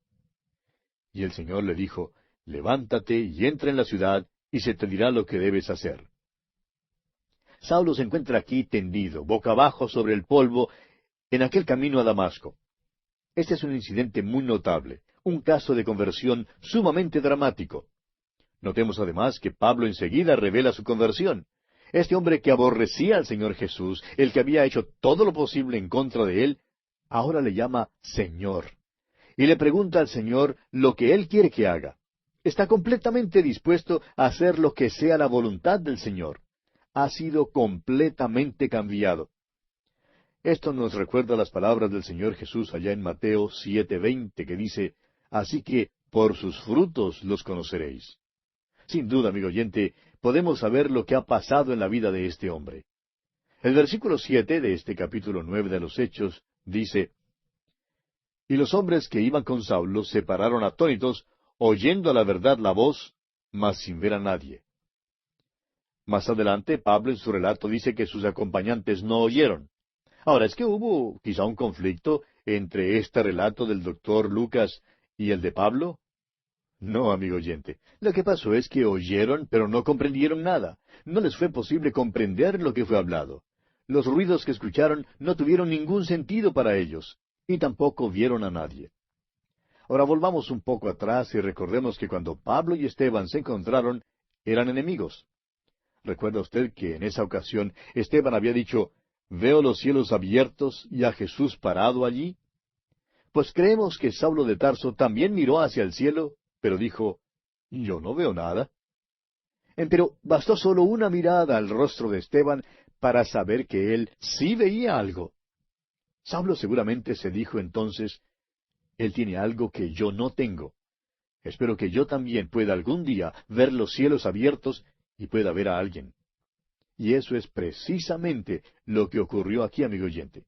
Y el Señor le dijo, levántate y entra en la ciudad, y se te dirá lo que debes hacer. Saulo se encuentra aquí tendido, boca abajo sobre el polvo, en aquel camino a Damasco. Este es un incidente muy notable, un caso de conversión sumamente dramático. Notemos además que Pablo enseguida revela su conversión. Este hombre que aborrecía al Señor Jesús, el que había hecho todo lo posible en contra de él, ahora le llama Señor. Y le pregunta al Señor lo que él quiere que haga. Está completamente dispuesto a hacer lo que sea la voluntad del Señor. Ha sido completamente cambiado. Esto nos recuerda las palabras del Señor Jesús allá en Mateo 7:20, que dice, así que por sus frutos los conoceréis. Sin duda, amigo oyente, podemos saber lo que ha pasado en la vida de este hombre. El versículo 7 de este capítulo 9 de los Hechos dice, y los hombres que iban con Saulo se pararon atónitos, oyendo a la verdad la voz, mas sin ver a nadie. Más adelante, Pablo en su relato dice que sus acompañantes no oyeron. Ahora, ¿es que hubo quizá un conflicto entre este relato del doctor Lucas y el de Pablo? No, amigo oyente. Lo que pasó es que oyeron, pero no comprendieron nada. No les fue posible comprender lo que fue hablado. Los ruidos que escucharon no tuvieron ningún sentido para ellos, y tampoco vieron a nadie. Ahora volvamos un poco atrás y recordemos que cuando Pablo y Esteban se encontraron, eran enemigos. ¿Recuerda usted que en esa ocasión Esteban había dicho, veo los cielos abiertos y a Jesús parado allí? Pues creemos que Saulo de Tarso también miró hacia el cielo, pero dijo, yo no veo nada. Pero bastó solo una mirada al rostro de Esteban para saber que él sí veía algo. Saulo seguramente se dijo entonces, él tiene algo que yo no tengo. Espero que yo también pueda algún día ver los cielos abiertos y pueda ver a alguien. Y eso es precisamente lo que ocurrió aquí, amigo oyente.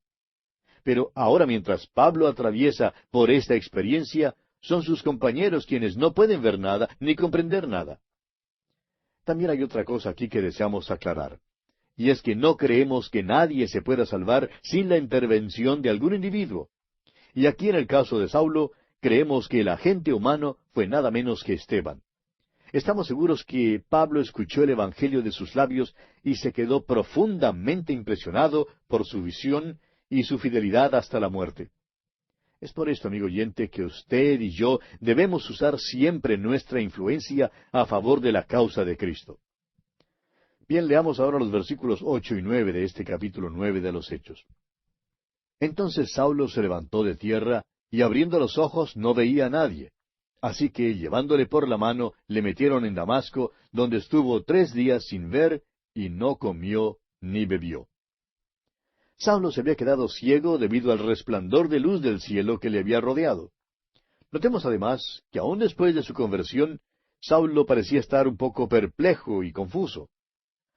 Pero ahora mientras Pablo atraviesa por esta experiencia, son sus compañeros quienes no pueden ver nada ni comprender nada. También hay otra cosa aquí que deseamos aclarar, y es que no creemos que nadie se pueda salvar sin la intervención de algún individuo. Y aquí en el caso de Saulo, creemos que el agente humano fue nada menos que Esteban. Estamos seguros que Pablo escuchó el Evangelio de sus labios y se quedó profundamente impresionado por su visión y su fidelidad hasta la muerte. Es por esto, amigo oyente, que usted y yo debemos usar siempre nuestra influencia a favor de la causa de Cristo. Bien, leamos ahora los versículos 8 y 9 de este capítulo 9 de los Hechos. Entonces Saulo se levantó de tierra, y abriendo los ojos no veía a nadie. Así que, llevándole por la mano, le metieron en Damasco, donde estuvo 3 días sin ver, y no comió ni bebió. Saulo se había quedado ciego debido al resplandor de luz del cielo que le había rodeado. Notemos además que aun después de su conversión, Saulo parecía estar un poco perplejo y confuso.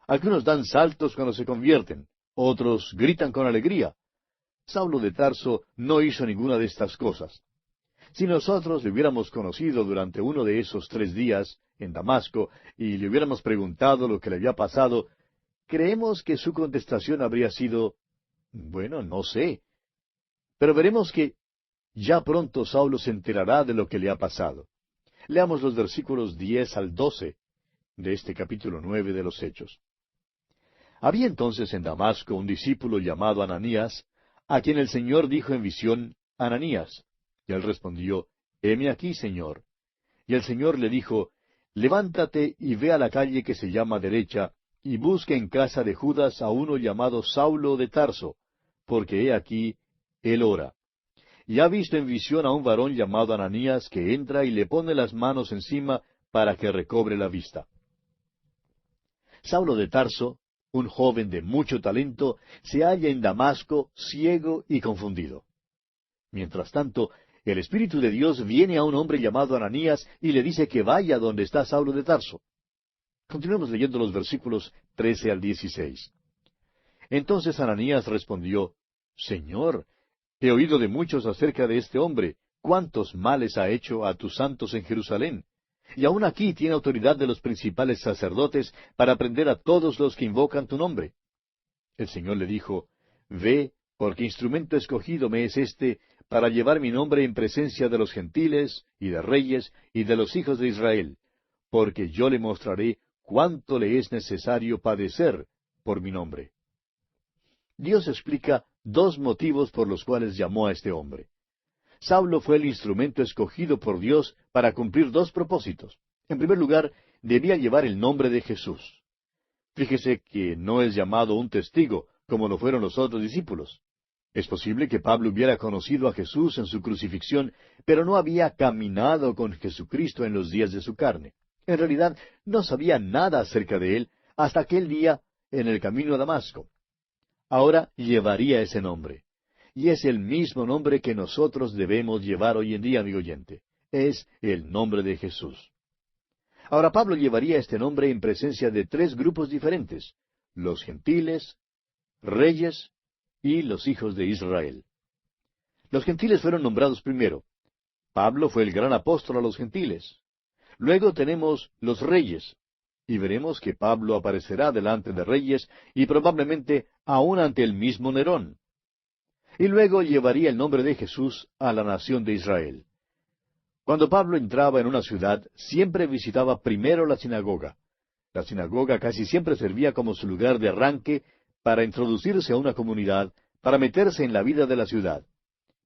Algunos dan saltos cuando se convierten, otros gritan con alegría. Saulo de Tarso no hizo ninguna de estas cosas. Si nosotros le hubiéramos conocido durante uno de esos 3 días en Damasco y le hubiéramos preguntado lo que le había pasado, creemos que su contestación habría sido, bueno, no sé. Pero veremos que ya pronto Saulo se enterará de lo que le ha pasado. Leamos los versículos 10 al 12 de este capítulo 9 de los Hechos. Había entonces en Damasco un discípulo llamado Ananías, a quien el Señor dijo en visión, Ananías. Y él respondió, heme aquí, Señor. Y el Señor le dijo, levántate y ve a la calle que se llama Derecha, y busca en casa de Judas a uno llamado Saulo de Tarso, porque he aquí, él ora. Y ha visto en visión a un varón llamado Ananías que entra y le pone las manos encima para que recobre la vista. Saulo de Tarso, un joven de mucho talento, se halla en Damasco ciego y confundido. Mientras tanto, el Espíritu de Dios viene a un hombre llamado Ananías y le dice que vaya donde está Saulo de Tarso. Continuemos leyendo los versículos 13 al 16. Entonces Ananías respondió, Señor, he oído de muchos acerca de este hombre, cuántos males ha hecho a tus santos en Jerusalén. Y aun aquí tiene autoridad de los principales sacerdotes para prender a todos los que invocan tu nombre. El Señor le dijo, Ve, porque instrumento escogido me es este, para llevar mi nombre en presencia de los gentiles, y de reyes, y de los hijos de Israel, porque yo le mostraré cuánto le es necesario padecer por mi nombre. Dios explica dos motivos por los cuales llamó a este hombre. Saulo fue el instrumento escogido por Dios para cumplir dos propósitos. En primer lugar, debía llevar el nombre de Jesús. Fíjese que no es llamado un testigo, como lo fueron los otros discípulos. Es posible que Pablo hubiera conocido a Jesús en su crucifixión, pero no había caminado con Jesucristo en los días de su carne. En realidad, no sabía nada acerca de él hasta aquel día en el camino a Damasco. Ahora llevaría ese nombre. Y es el mismo nombre que nosotros debemos llevar hoy en día, amigo oyente. Es el nombre de Jesús. Ahora Pablo llevaría este nombre en presencia de tres grupos diferentes: los gentiles, reyes y los hijos de Israel. Los gentiles fueron nombrados primero. Pablo fue el gran apóstol a los gentiles. Luego tenemos los reyes, y veremos que Pablo aparecerá delante de reyes y probablemente aún ante el mismo Nerón. Y luego llevaría el nombre de Jesús a la nación de Israel. Cuando Pablo entraba en una ciudad, siempre visitaba primero la sinagoga. La sinagoga casi siempre servía como su lugar de arranque para introducirse a una comunidad, para meterse en la vida de la ciudad.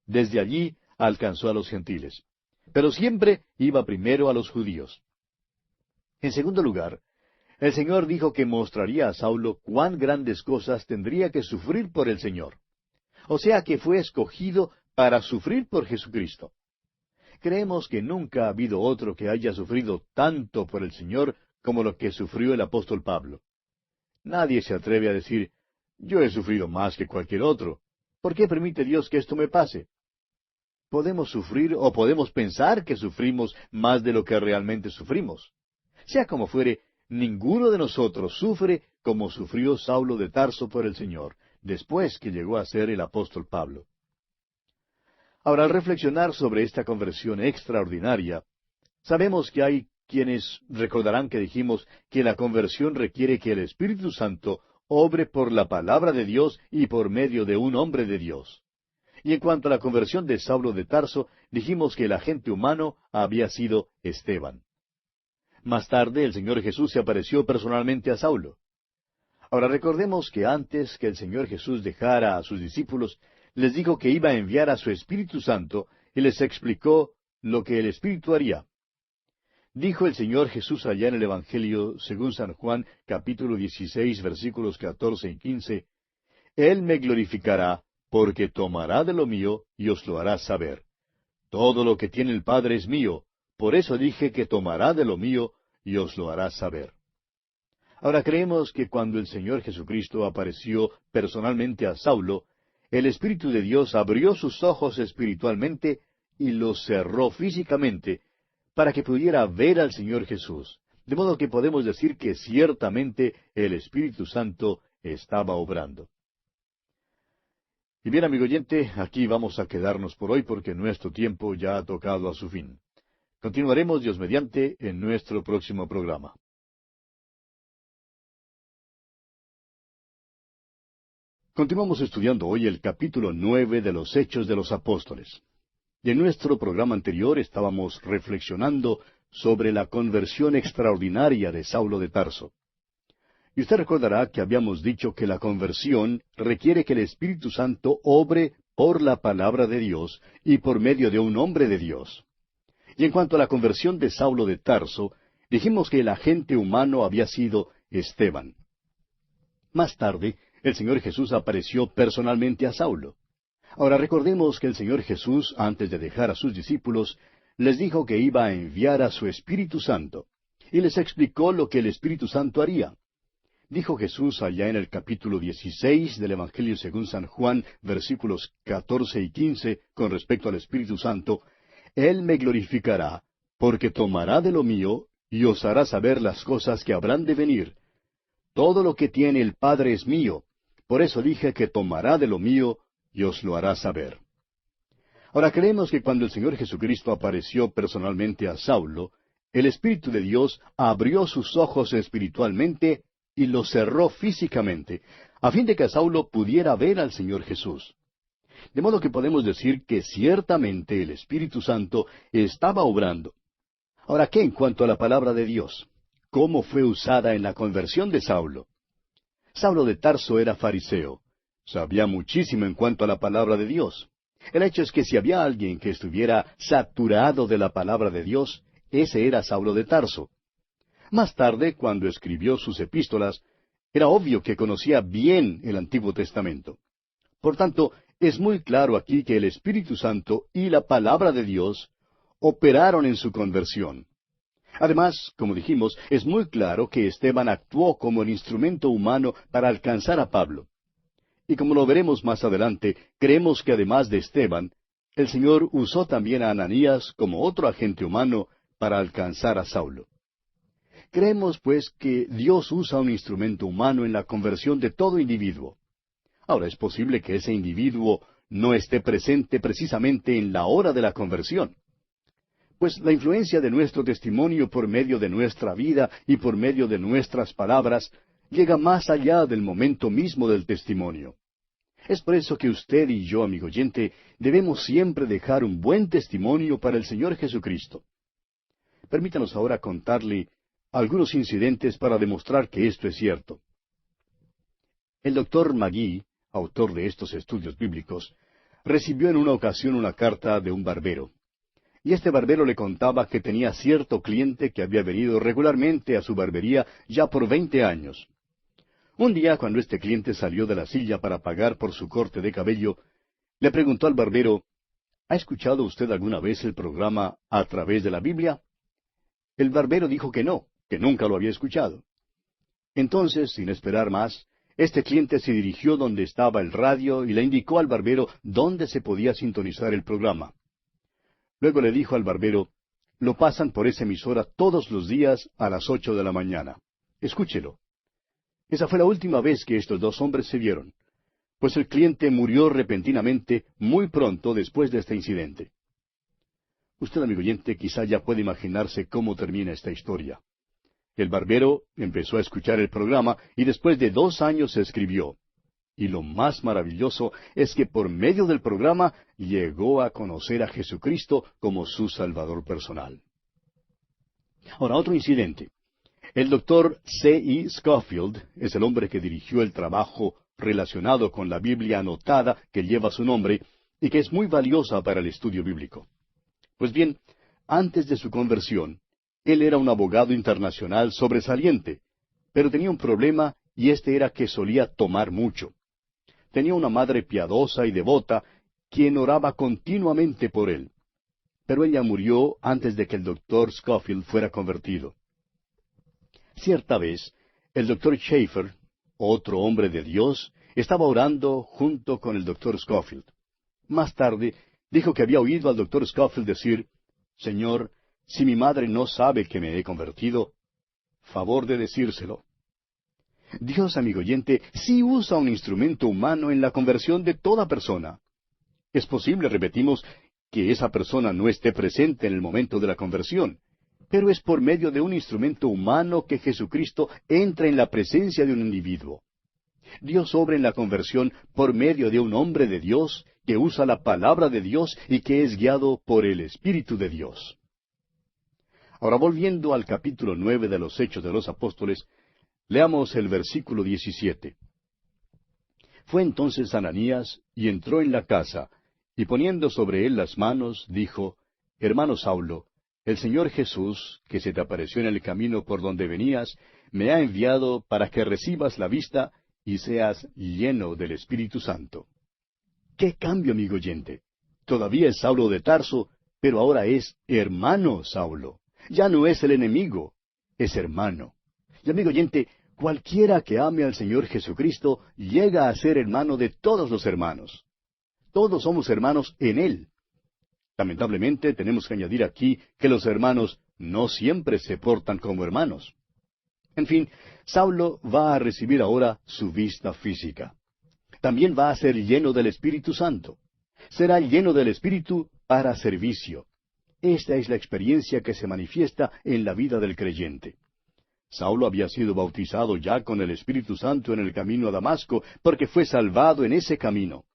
Desde allí alcanzó a los gentiles. Pero siempre iba primero a los judíos. En segundo lugar, el Señor dijo que mostraría a Saulo cuán grandes cosas tendría que sufrir por el Señor. O sea que fue escogido para sufrir por Jesucristo. Creemos que nunca ha habido otro que haya sufrido tanto por el Señor como lo que sufrió el apóstol Pablo. Nadie se atreve a decir: yo he sufrido más que cualquier otro. ¿Por qué permite Dios que esto me pase? Podemos sufrir o podemos pensar que sufrimos más de lo que realmente sufrimos. Sea como fuere, ninguno de nosotros sufre como sufrió Saulo de Tarso por el Señor, después que llegó a ser el apóstol Pablo. Ahora, al reflexionar sobre esta conversión extraordinaria, sabemos que hay quienes recordarán que dijimos que la conversión requiere que el Espíritu Santo obre por la palabra de Dios y por medio de un hombre de Dios. Y en cuanto a la conversión de Saulo de Tarso, dijimos que el agente humano había sido Esteban. Más tarde, el Señor Jesús se apareció personalmente a Saulo. Ahora recordemos que antes que el Señor Jesús dejara a sus discípulos, les dijo que iba a enviar a su Espíritu Santo y les explicó lo que el Espíritu haría. Dijo el Señor Jesús allá en el Evangelio según San Juan, capítulo 16, versículos 14 y 15, Él me glorificará, porque tomará de lo mío y os lo hará saber. Todo lo que tiene el Padre es mío, por eso dije que tomará de lo mío y os lo hará saber. Ahora creemos que cuando el Señor Jesucristo apareció personalmente a Saulo, el Espíritu de Dios abrió sus ojos espiritualmente y los cerró físicamente para que pudiera ver al Señor Jesús. De modo que podemos decir que ciertamente el Espíritu Santo estaba obrando. Y bien, amigo oyente, aquí vamos a quedarnos por hoy porque nuestro tiempo ya ha tocado a su fin. Continuaremos, Dios mediante, en nuestro próximo programa. Continuamos estudiando hoy el capítulo 9 de los Hechos de los Apóstoles. Y en nuestro programa anterior estábamos reflexionando sobre la conversión extraordinaria de Saulo de Tarso. Y usted recordará que habíamos dicho que la conversión requiere que el Espíritu Santo obre por la palabra de Dios y por medio de un hombre de Dios. Y en cuanto a la conversión de Saulo de Tarso, dijimos que el agente humano había sido Esteban. Más tarde, el Señor Jesús apareció personalmente a Saulo. Ahora recordemos que el Señor Jesús, antes de dejar a sus discípulos, les dijo que iba a enviar a su Espíritu Santo, y les explicó lo que el Espíritu Santo haría. Dijo Jesús allá en el capítulo 16 del Evangelio según San Juan, versículos 14 y 15, con respecto al Espíritu Santo, Él me glorificará, porque tomará de lo mío y os hará saber las cosas que habrán de venir. Todo lo que tiene el Padre es mío, por eso dije que tomará de lo mío y os lo hará saber. Ahora creemos que cuando el Señor Jesucristo apareció personalmente a Saulo, el Espíritu de Dios abrió sus ojos espiritualmente y los cerró físicamente, a fin de que Saulo pudiera ver al Señor Jesús. De modo que podemos decir que ciertamente el Espíritu Santo estaba obrando. Ahora, ¿qué en cuanto a la palabra de Dios? ¿Cómo fue usada en la conversión de Saulo? Saulo de Tarso era fariseo. Sabía muchísimo en cuanto a la palabra de Dios. El hecho es que si había alguien que estuviera saturado de la palabra de Dios, ese era Saulo de Tarso. Más tarde, cuando escribió sus epístolas, era obvio que conocía bien el Antiguo Testamento. Por tanto, es muy claro aquí que el Espíritu Santo y la palabra de Dios operaron en su conversión. Además, como dijimos, es muy claro que Esteban actuó como el instrumento humano para alcanzar a Pablo. Y como lo veremos más adelante, creemos que además de Esteban, el Señor usó también a Ananías como otro agente humano para alcanzar a Saulo. Creemos, pues, que Dios usa un instrumento humano en la conversión de todo individuo. Ahora, es posible que ese individuo no esté presente precisamente en la hora de la conversión. Pues la influencia de nuestro testimonio por medio de nuestra vida y por medio de nuestras palabras llega más allá del momento mismo del testimonio. Es por eso que usted y yo, amigo oyente, debemos siempre dejar un buen testimonio para el Señor Jesucristo. Permítanos ahora contarle algunos incidentes para demostrar que esto es cierto. El doctor Magee, autor de estos estudios bíblicos, recibió en una ocasión una carta de un barbero. Y este barbero le contaba que tenía cierto cliente que había venido regularmente a su barbería ya por 20 años. Un día, cuando este cliente salió de la silla para pagar por su corte de cabello, le preguntó al barbero, ¿ha escuchado usted alguna vez el programa A través de la Biblia? El barbero dijo que no, que nunca lo había escuchado. Entonces, sin esperar más, este cliente se dirigió donde estaba el radio y le indicó al barbero dónde se podía sintonizar el programa. Luego le dijo al barbero, lo pasan por esa emisora todos los días a las 8 de la mañana. Escúchelo. Esa fue la última vez que estos dos hombres se vieron, pues el cliente murió repentinamente muy pronto después de este incidente. Usted, amigo oyente, quizá ya puede imaginarse cómo termina esta historia. El barbero empezó a escuchar el programa y después de 2 años se escribió. Y lo más maravilloso es que por medio del programa llegó a conocer a Jesucristo como su Salvador personal. Ahora, otro incidente. El doctor C. Scofield es el hombre que dirigió el trabajo relacionado con la Biblia anotada que lleva su nombre y que es muy valiosa para el estudio bíblico. Pues bien, antes de su conversión, él era un abogado internacional sobresaliente, pero tenía un problema y este era que solía tomar mucho. Tenía una madre piadosa y devota, quien oraba continuamente por él. Pero ella murió antes de que el doctor Scofield fuera convertido. Cierta vez, el doctor Schaeffer, otro hombre de Dios, estaba orando junto con el doctor Scofield. Más tarde, dijo que había oído al doctor Scofield decir, «Señor, si mi madre no sabe que me he convertido, favor de decírselo». Dios, amigo oyente, sí usa un instrumento humano en la conversión de toda persona. Es posible, repetimos, que esa persona no esté presente en el momento de la conversión, pero es por medio de un instrumento humano que Jesucristo entra en la presencia de un individuo. Dios obra en la conversión por medio de un hombre de Dios que usa la palabra de Dios y que es guiado por el Espíritu de Dios. Ahora, volviendo al capítulo 9 de los Hechos de los Apóstoles, leamos el versículo 17. Fue entonces Ananías y entró en la casa, y poniendo sobre él las manos, dijo, Hermano Saulo, el Señor Jesús, que se te apareció en el camino por donde venías, me ha enviado para que recibas la vista y seas lleno del Espíritu Santo. ¡Qué cambio, amigo oyente! Todavía es Saulo de Tarso, pero ahora es hermano Saulo. Ya no es el enemigo, es hermano. Y amigo oyente, cualquiera que ame al Señor Jesucristo llega a ser hermano de todos los hermanos. Todos somos hermanos en Él. Lamentablemente tenemos que añadir aquí que los hermanos no siempre se portan como hermanos. En fin, Saulo va a recibir ahora su vista física. También va a ser lleno del Espíritu Santo. Será lleno del Espíritu para servicio. Esta es la experiencia que se manifiesta en la vida del creyente. Saulo había sido bautizado ya con el Espíritu Santo en el camino a Damasco, porque fue salvado en ese camino.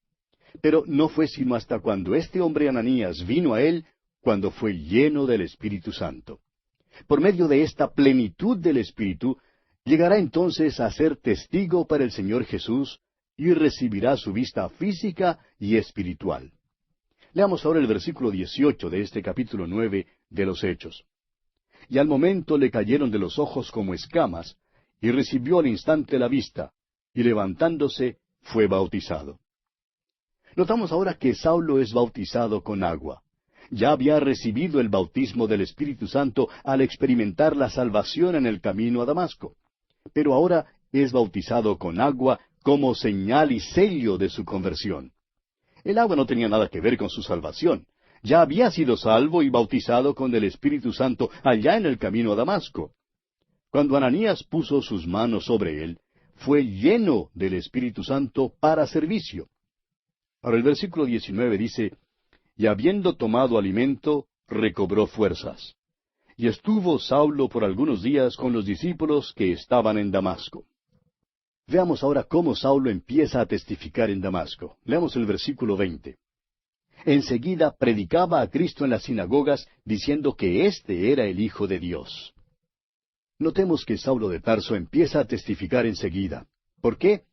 Pero no fue sino hasta cuando este hombre Ananías vino a él, cuando fue lleno del Espíritu Santo. Por medio de esta plenitud del Espíritu, Llegará entonces a ser testigo para el Señor Jesús y recibirá su vista física y espiritual. Leamos ahora el versículo 18 de este capítulo 9 de los Hechos. Y al momento le cayeron de los ojos como escamas, y recibió al instante la vista, y levantándose fue bautizado. Notamos ahora que Saulo es bautizado con agua. Ya había recibido el bautismo del Espíritu Santo al experimentar la salvación en el camino a Damasco. Pero ahora es bautizado con agua como señal y sello de su conversión. El agua no tenía nada que ver con su salvación. Ya había sido salvo y bautizado con el Espíritu Santo allá en el camino a Damasco. Cuando Ananías puso sus manos sobre él, fue lleno del Espíritu Santo para servicio. Ahora el versículo 19 dice, y habiendo tomado alimento, recobró fuerzas. Y estuvo Saulo por algunos días con los discípulos que estaban en Damasco. Veamos ahora cómo Saulo empieza a testificar en Damasco. Leamos el versículo 20. Enseguida predicaba a Cristo en las sinagogas, diciendo que éste era el Hijo de Dios. Notemos que Saulo de Tarso empieza a testificar enseguida. ¿Por qué?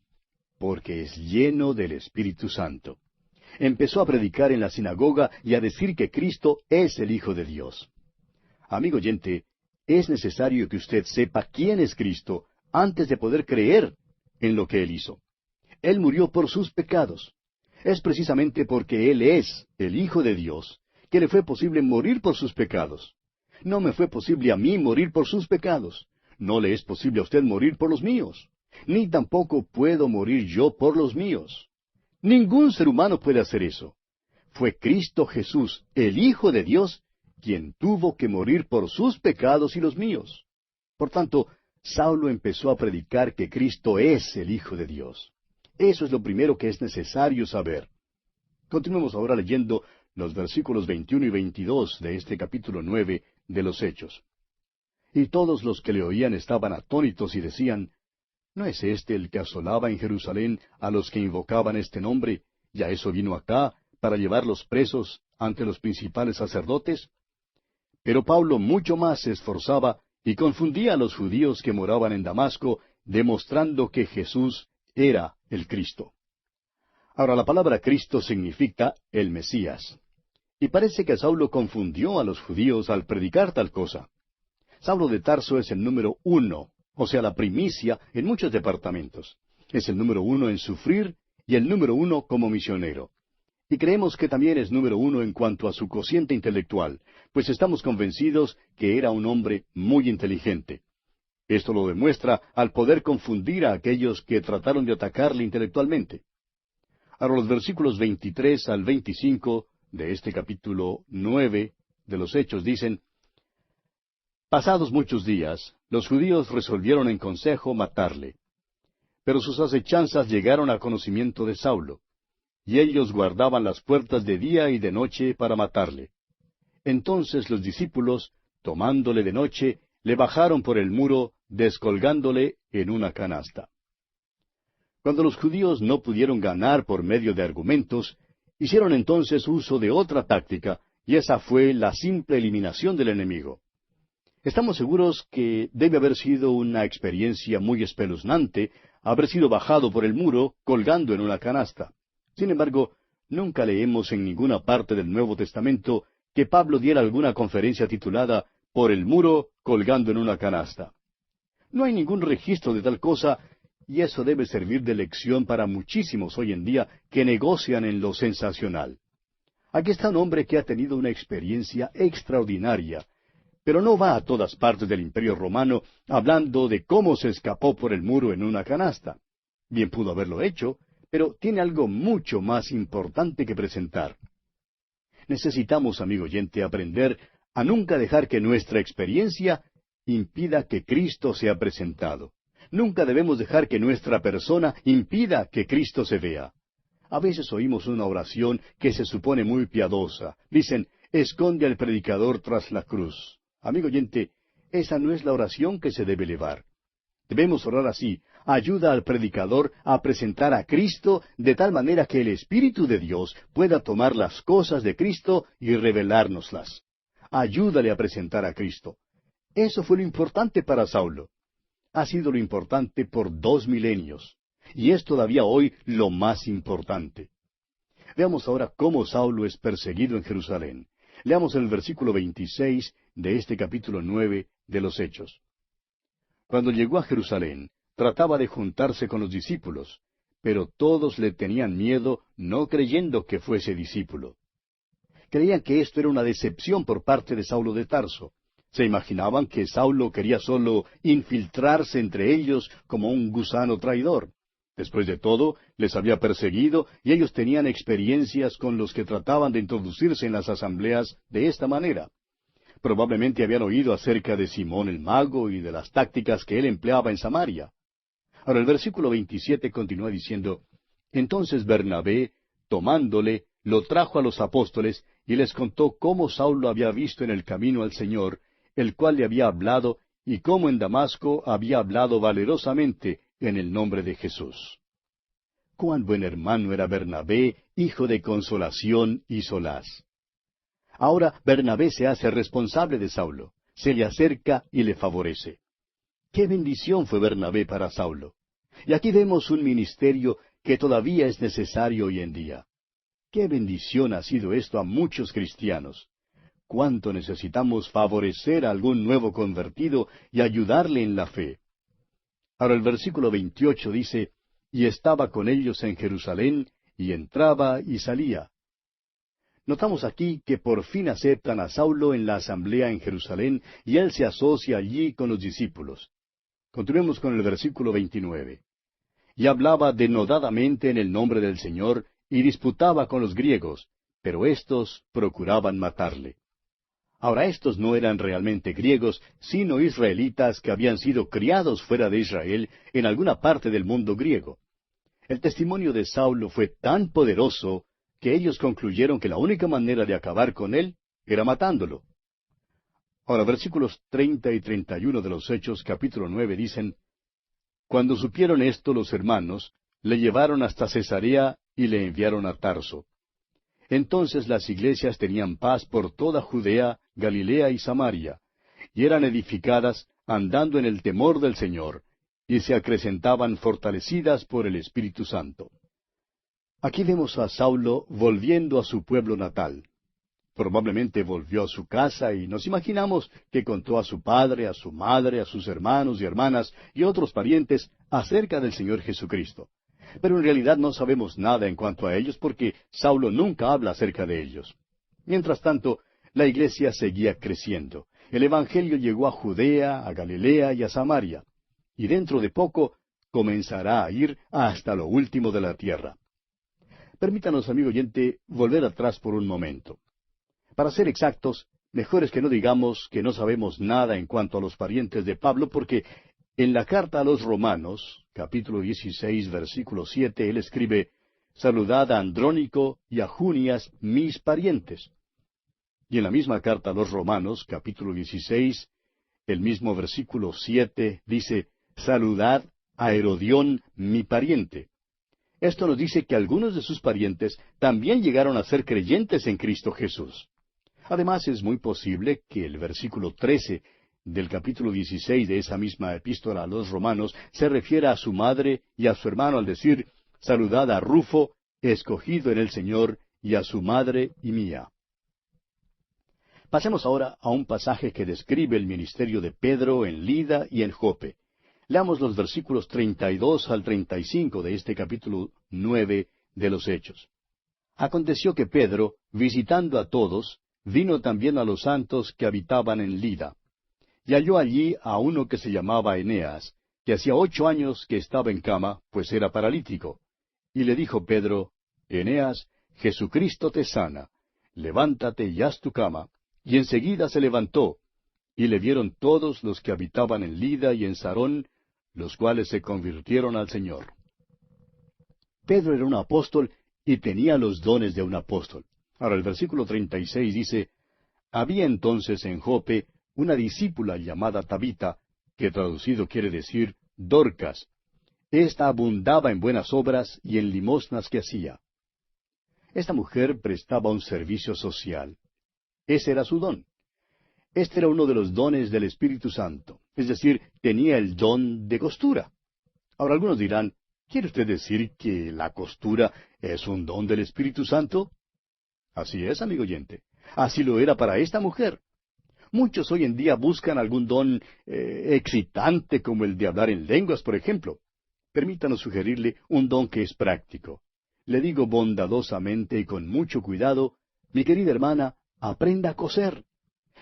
Porque es lleno del Espíritu Santo. Empezó a predicar en la sinagoga y a decir que Cristo es el Hijo de Dios. Amigo oyente, es necesario que usted sepa quién es Cristo antes de poder creer en lo que Él hizo. Él murió por sus pecados. Es precisamente porque Él es el Hijo de Dios que le fue posible morir por sus pecados. No me fue posible a mí morir por sus pecados. No le es posible a usted morir por los míos. Ni tampoco puedo morir yo por los míos. Ningún ser humano puede hacer eso. Fue Cristo Jesús, el Hijo de Dios, quien tuvo que morir por sus pecados y los míos. Por tanto, Saulo empezó a predicar que Cristo es el Hijo de Dios. Eso es lo primero que es necesario saber. Continuemos ahora leyendo los versículos 21 y 22 de este capítulo 9 de los Hechos. Y todos los que le oían estaban atónitos y decían, ¿no es este el que asolaba en Jerusalén a los que invocaban este nombre, y a eso vino acá, para llevarlos presos ante los principales sacerdotes? Pero Pablo mucho más se esforzaba y confundía a los judíos que moraban en Damasco, demostrando que Jesús era el Cristo. Ahora, la palabra Cristo significa el Mesías. Y parece que Saulo confundió a los judíos al predicar tal cosa. Saulo de Tarso es el número 1, o sea, la primicia en muchos departamentos. Es el número 1 en sufrir y el número 1 como misionero. Y creemos que también es número 1 en cuanto a su cociente intelectual, pues estamos convencidos que era un hombre muy inteligente. Esto lo demuestra al poder confundir a aquellos que trataron de atacarle intelectualmente. Ahora los versículos 23 al 25 de este capítulo 9 de los Hechos dicen, Pasados muchos días, los judíos resolvieron en consejo matarle. Pero sus acechanzas llegaron al conocimiento de Saulo, y ellos guardaban las puertas de día y de noche para matarle. Entonces los discípulos, tomándole de noche, le bajaron por el muro, descolgándole en una canasta. Cuando los judíos no pudieron ganar por medio de argumentos, hicieron entonces uso de otra táctica, y esa fue la simple eliminación del enemigo. Estamos seguros que debe haber sido una experiencia muy espeluznante haber sido bajado por el muro colgando en una canasta. Sin embargo, nunca leemos en ninguna parte del Nuevo Testamento que Pablo diera alguna conferencia titulada Por el muro colgando en una canasta. No hay ningún registro de tal cosa, y eso debe servir de lección para muchísimos hoy en día que negocian en lo sensacional. Aquí está un hombre que ha tenido una experiencia extraordinaria, pero no va a todas partes del Imperio Romano hablando de cómo se escapó por el muro en una canasta. Bien pudo haberlo hecho, pero tiene algo mucho más importante que presentar. Necesitamos, amigo oyente, aprender a nunca dejar que nuestra experiencia impida que Cristo sea presentado. Nunca debemos dejar que nuestra persona impida que Cristo se vea. A veces oímos una oración que se supone muy piadosa. Dicen, esconde al predicador tras la cruz. Amigo oyente, esa no es la oración que se debe elevar. Debemos orar así, ayuda al predicador a presentar a Cristo de tal manera que el Espíritu de Dios pueda tomar las cosas de Cristo y revelárnoslas. Ayúdale a presentar a Cristo. Eso fue lo importante para Saulo. ha sido lo importante por 2 milenios, y es todavía hoy lo más importante. Veamos ahora cómo Saulo es perseguido en Jerusalén. Leamos el versículo 26 de este capítulo 9 de los Hechos. Cuando llegó a Jerusalén, trataba de juntarse con los discípulos, pero todos le tenían miedo, no creyendo que fuese discípulo. Creían que esto era una decepción por parte de Saulo de Tarso. Se imaginaban que Saulo quería solo infiltrarse entre ellos como un gusano traidor. Después de todo, les había perseguido y ellos tenían experiencias con los que trataban de introducirse en las asambleas de esta manera. Probablemente habían oído acerca de Simón el mago y de las tácticas que él empleaba en Samaria. Ahora el versículo 27 continúa diciendo, Entonces Bernabé, tomándole, lo trajo a los apóstoles y les contó cómo Saulo había visto en el camino al Señor, el cual le había hablado, y cómo en Damasco había hablado valerosamente en el nombre de Jesús. Cuán buen hermano era Bernabé, hijo de consolación y solaz. Ahora Bernabé se hace responsable de Saulo, se le acerca y le favorece. ¡Qué bendición fue Bernabé para Saulo! Y aquí vemos un ministerio que todavía es necesario hoy en día. ¡Qué bendición ha sido esto a muchos cristianos! ¡Cuánto necesitamos favorecer a algún nuevo convertido y ayudarle en la fe! Ahora el versículo 28 dice, Y estaba con ellos en Jerusalén, y entraba y salía. Notamos aquí que por fin aceptan a Saulo en la asamblea en Jerusalén, y él se asocia allí con los discípulos. Continuemos con el versículo 29. Y hablaba denodadamente en el nombre del Señor, y disputaba con los griegos, pero éstos procuraban matarle. Ahora estos no eran realmente griegos, sino israelitas que habían sido criados fuera de Israel en alguna parte del mundo griego. El testimonio de Saulo fue tan poderoso que ellos concluyeron que la única manera de acabar con él era matándolo. Ahora, versículos 30 y 31 de los Hechos, capítulo 9, dicen, Cuando supieron esto los hermanos, le llevaron hasta Cesarea y le enviaron a Tarso. Entonces las iglesias tenían paz por toda Judea, Galilea y Samaria, y eran edificadas andando en el temor del Señor, y se acrecentaban fortalecidas por el Espíritu Santo. Aquí vemos a Saulo volviendo a su pueblo natal. Probablemente volvió a su casa y nos imaginamos que contó a su padre, a su madre, a sus hermanos y hermanas y otros parientes acerca del Señor Jesucristo. Pero en realidad no sabemos nada en cuanto a ellos porque Saulo nunca habla acerca de ellos. Mientras tanto, la iglesia seguía creciendo. El Evangelio llegó a Judea, a Galilea y a Samaria. Y dentro de poco comenzará a ir hasta lo último de la tierra. Permítanos, amigo oyente, volver atrás por un momento. Para ser exactos, mejor es que no digamos que no sabemos nada en cuanto a los parientes de Pablo, porque en la carta a los Romanos, capítulo 16, versículo 7, él escribe, Saludad a Andrónico y a Junias, mis parientes. Y en la misma carta a los Romanos, capítulo 16, el mismo versículo 7, dice, Saludad a Herodión, mi pariente. Esto nos dice que algunos de sus parientes también llegaron a ser creyentes en Cristo Jesús. Además, es muy posible que el versículo 13 del capítulo 16 de esa misma epístola a los Romanos se refiera a su madre y a su hermano al decir, Saludad a Rufo, escogido en el Señor, y a su madre y mía. Pasemos ahora a un pasaje que describe el ministerio de Pedro en Lida y en Jope. Leamos los versículos 32 al 35 de este capítulo 9 de los Hechos. Aconteció que Pedro, visitando a todos, vino también a los santos que habitaban en Lida. Y halló allí a uno que se llamaba Eneas, que hacía 8 años que estaba en cama, pues era paralítico. Y le dijo Pedro, Eneas, Jesucristo te sana, levántate y haz tu cama. Y enseguida se levantó, y le vieron todos los que habitaban en Lida y en Sarón, los cuales se convirtieron al Señor. Pedro era un apóstol y tenía los dones de un apóstol. Ahora el versículo 36 dice, Había entonces en Jope una discípula llamada Tabita, que traducido quiere decir Dorcas. Esta abundaba en buenas obras y en limosnas que hacía. Esta mujer prestaba un servicio social. Ese era su don. Este era uno de los dones del Espíritu Santo. Es decir, tenía el don de costura. Ahora algunos dirán, ¿quiere usted decir que la costura es un don del Espíritu Santo? Así es, amigo oyente. Así lo era para esta mujer. Muchos hoy en día buscan algún don excitante como el de hablar en lenguas, por ejemplo. Permítanos sugerirle un don que es práctico. Le digo bondadosamente y con mucho cuidado, mi querida hermana, aprenda a coser.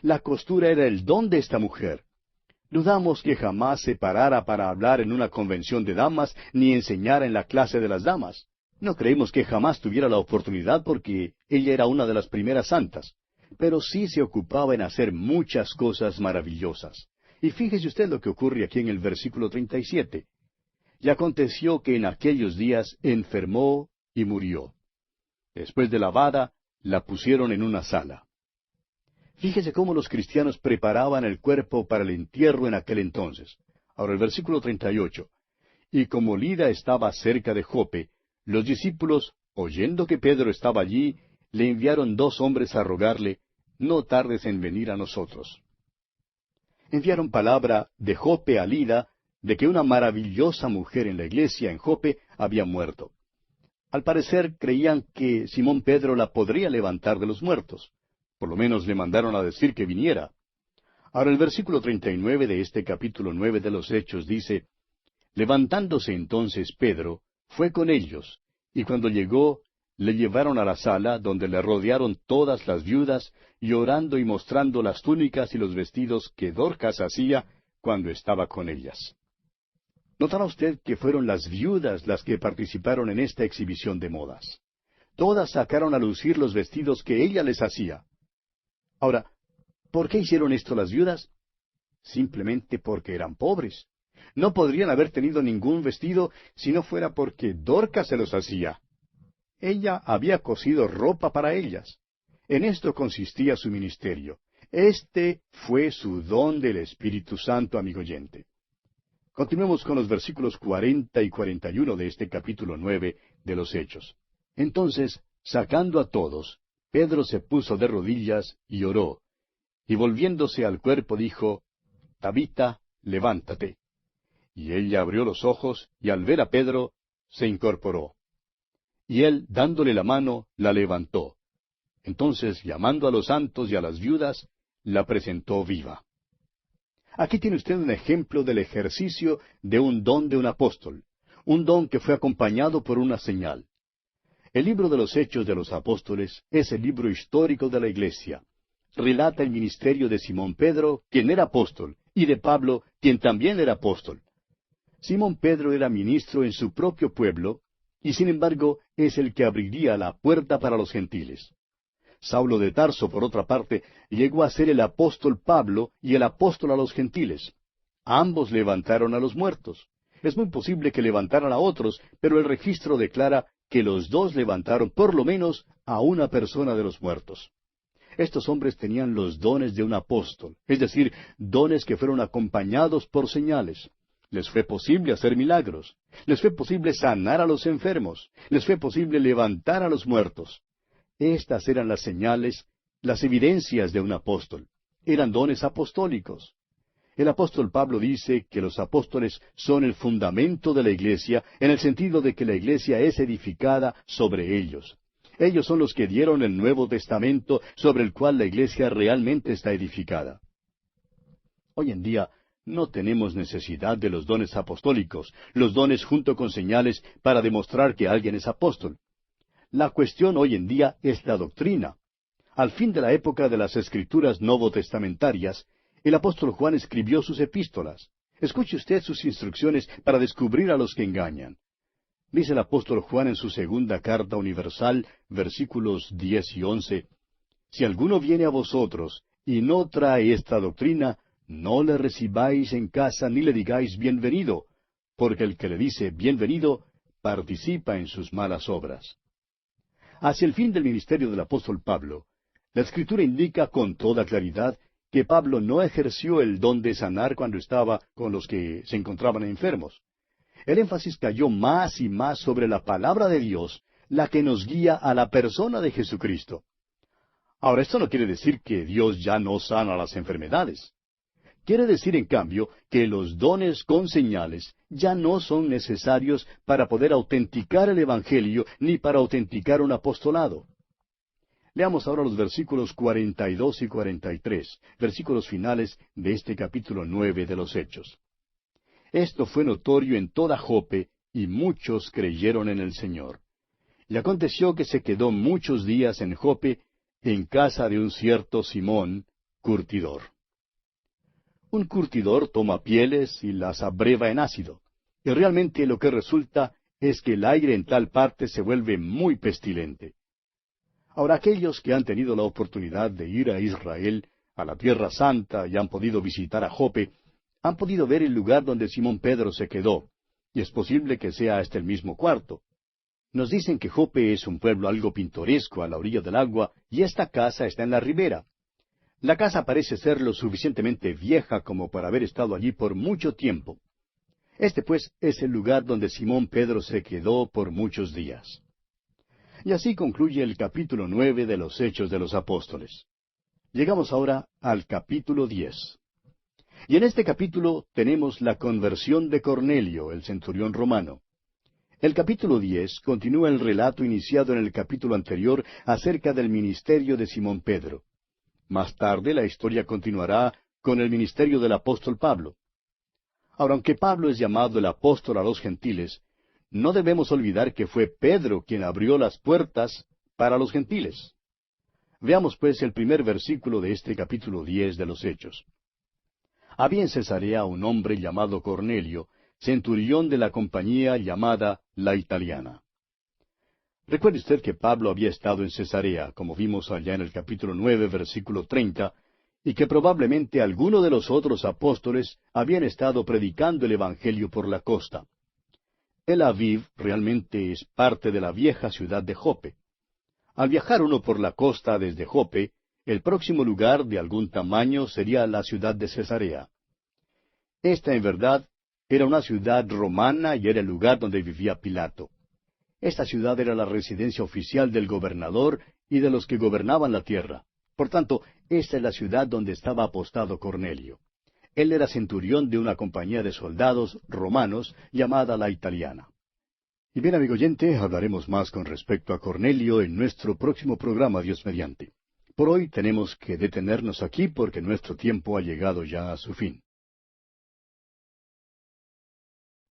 La costura era el don de esta mujer. Dudamos que jamás se parara para hablar en una convención de damas ni enseñara en la clase de las damas. No creemos que jamás tuviera la oportunidad porque ella era una de las primeras santas, pero sí se ocupaba en hacer muchas cosas maravillosas. Y fíjese usted lo que ocurre aquí en el versículo 37. Y aconteció que en aquellos días enfermó y murió. Después de lavada, la pusieron en una sala. Fíjese cómo los cristianos preparaban el cuerpo para el entierro en aquel entonces. Ahora el versículo 38. Y como Lida estaba cerca de Jope, los discípulos, oyendo que Pedro estaba allí, le enviaron 2 hombres a rogarle, no tardes en venir a nosotros. Enviaron palabra de Jope a Lida, de que una maravillosa mujer en la iglesia en Jope había muerto. Al parecer creían que Simón Pedro la podría levantar de los muertos. Por lo menos le mandaron a decir que viniera. Ahora el versículo 39 de este capítulo 9 de los Hechos dice, levantándose entonces Pedro, fue con ellos, y cuando llegó, le llevaron a la sala, donde le rodearon todas las viudas, y orando y mostrando las túnicas y los vestidos que Dorcas hacía cuando estaba con ellas. ¿Notará usted que fueron las viudas las que participaron en esta exhibición de modas? Todas sacaron a lucir los vestidos que ella les hacía. Ahora, ¿por qué hicieron esto las viudas? Simplemente porque eran pobres. No podrían haber tenido ningún vestido si no fuera porque Dorcas se los hacía. Ella había cosido ropa para ellas. En esto consistía su ministerio. Este fue su don del Espíritu Santo, amigo oyente. Continuemos con los versículos 40 y 41 de este capítulo 9 de los Hechos. Entonces, sacando a todos, Pedro se puso de rodillas y oró, y volviéndose al cuerpo dijo, Tabita, levántate. Y ella abrió los ojos, y al ver a Pedro, se incorporó. Y él, dándole la mano, la levantó. Entonces, llamando a los santos y a las viudas, la presentó viva. Aquí tiene usted un ejemplo del ejercicio de un don de un apóstol, un don que fue acompañado por una señal. El libro de los Hechos de los Apóstoles es el libro histórico de la Iglesia. Relata el ministerio de Simón Pedro, quien era apóstol, y de Pablo, quien también era apóstol. Simón Pedro era ministro en su propio pueblo, y sin embargo es el que abriría la puerta para los gentiles. Saulo de Tarso, por otra parte, llegó a ser el apóstol Pablo y el apóstol a los gentiles. Ambos levantaron a los muertos. Es muy posible que levantaran a otros, pero el registro declara que los dos levantaron por lo menos a una persona de los muertos. Estos hombres tenían los dones de un apóstol, es decir, dones que fueron acompañados por señales. Les fue posible hacer milagros, les fue posible sanar a los enfermos, les fue posible levantar a los muertos. Estas eran las señales, las evidencias de un apóstol. Eran dones apostólicos. El apóstol Pablo dice que los apóstoles son el fundamento de la iglesia, en el sentido de que la iglesia es edificada sobre ellos. Ellos son los que dieron el Nuevo Testamento sobre el cual la iglesia realmente está edificada. Hoy en día no tenemos necesidad de los dones apostólicos, los dones junto con señales para demostrar que alguien es apóstol. La cuestión hoy en día es la doctrina. Al fin de la época de las Escrituras novotestamentarias, el apóstol Juan escribió sus epístolas. Escuche usted sus instrucciones para descubrir a los que engañan. Dice el apóstol Juan en su segunda carta universal, versículos 10 y 11, Si alguno viene a vosotros y no trae esta doctrina, no le recibáis en casa ni le digáis bienvenido, porque el que le dice bienvenido participa en sus malas obras. Hacia el fin del ministerio del apóstol Pablo, la Escritura indica con toda claridad que Pablo no ejerció el don de sanar cuando estaba con los que se encontraban enfermos. El énfasis cayó más y más sobre la palabra de Dios, la que nos guía a la persona de Jesucristo. Ahora, esto no quiere decir que Dios ya no sana las enfermedades. Quiere decir, en cambio, que los dones con señales ya no son necesarios para poder autenticar el Evangelio ni para autenticar un apostolado. Leamos ahora los versículos 42 y 43, versículos finales de este capítulo 9 de los Hechos. Esto fue notorio en toda Jope, y muchos creyeron en el Señor. Y aconteció que se quedó muchos días en Jope, en casa de un cierto Simón, curtidor. Un curtidor toma pieles y las abreva en ácido, y realmente lo que resulta es que el aire en tal parte se vuelve muy pestilente. Ahora, aquellos que han tenido la oportunidad de ir a Israel, a la Tierra Santa, y han podido visitar a Jope, han podido ver el lugar donde Simón Pedro se quedó, y es posible que sea este el mismo cuarto. Nos dicen que Jope es un pueblo algo pintoresco a la orilla del agua, y esta casa está en la ribera. La casa parece ser lo suficientemente vieja como para haber estado allí por mucho tiempo. Este, pues, es el lugar donde Simón Pedro se quedó por muchos días. Y así concluye el capítulo 9 de los Hechos de los Apóstoles. Llegamos ahora al capítulo 10. Y en este capítulo tenemos la conversión de Cornelio, el centurión romano. El capítulo 10 continúa el relato iniciado en el capítulo anterior acerca del ministerio de Simón Pedro. Más tarde la historia continuará con el ministerio del apóstol Pablo. Ahora, aunque Pablo es llamado el apóstol a los gentiles, no debemos olvidar que fue Pedro quien abrió las puertas para los gentiles. Veamos pues el primer versículo de este capítulo 10 de los Hechos. Había en Cesarea un hombre llamado Cornelio, centurión de la compañía llamada La Italiana. Recuerde usted que Pablo había estado en Cesarea, como vimos allá en el capítulo 9, versículo 30, y que probablemente alguno de los otros apóstoles habían estado predicando el Evangelio por la costa. El Aviv realmente es parte de la vieja ciudad de Jope. Al viajar uno por la costa desde Jope, el próximo lugar de algún tamaño sería la ciudad de Cesarea. Esta, en verdad, era una ciudad romana y era el lugar donde vivía Pilato. Esta ciudad era la residencia oficial del gobernador y de los que gobernaban la tierra. Por tanto, esta es la ciudad donde estaba apostado Cornelio. Él era centurión de una compañía de soldados romanos llamada La Italiana. Y bien, amigo oyente, hablaremos más con respecto a Cornelio en nuestro próximo programa, Dios mediante. Por hoy tenemos que detenernos aquí porque nuestro tiempo ha llegado ya a su fin.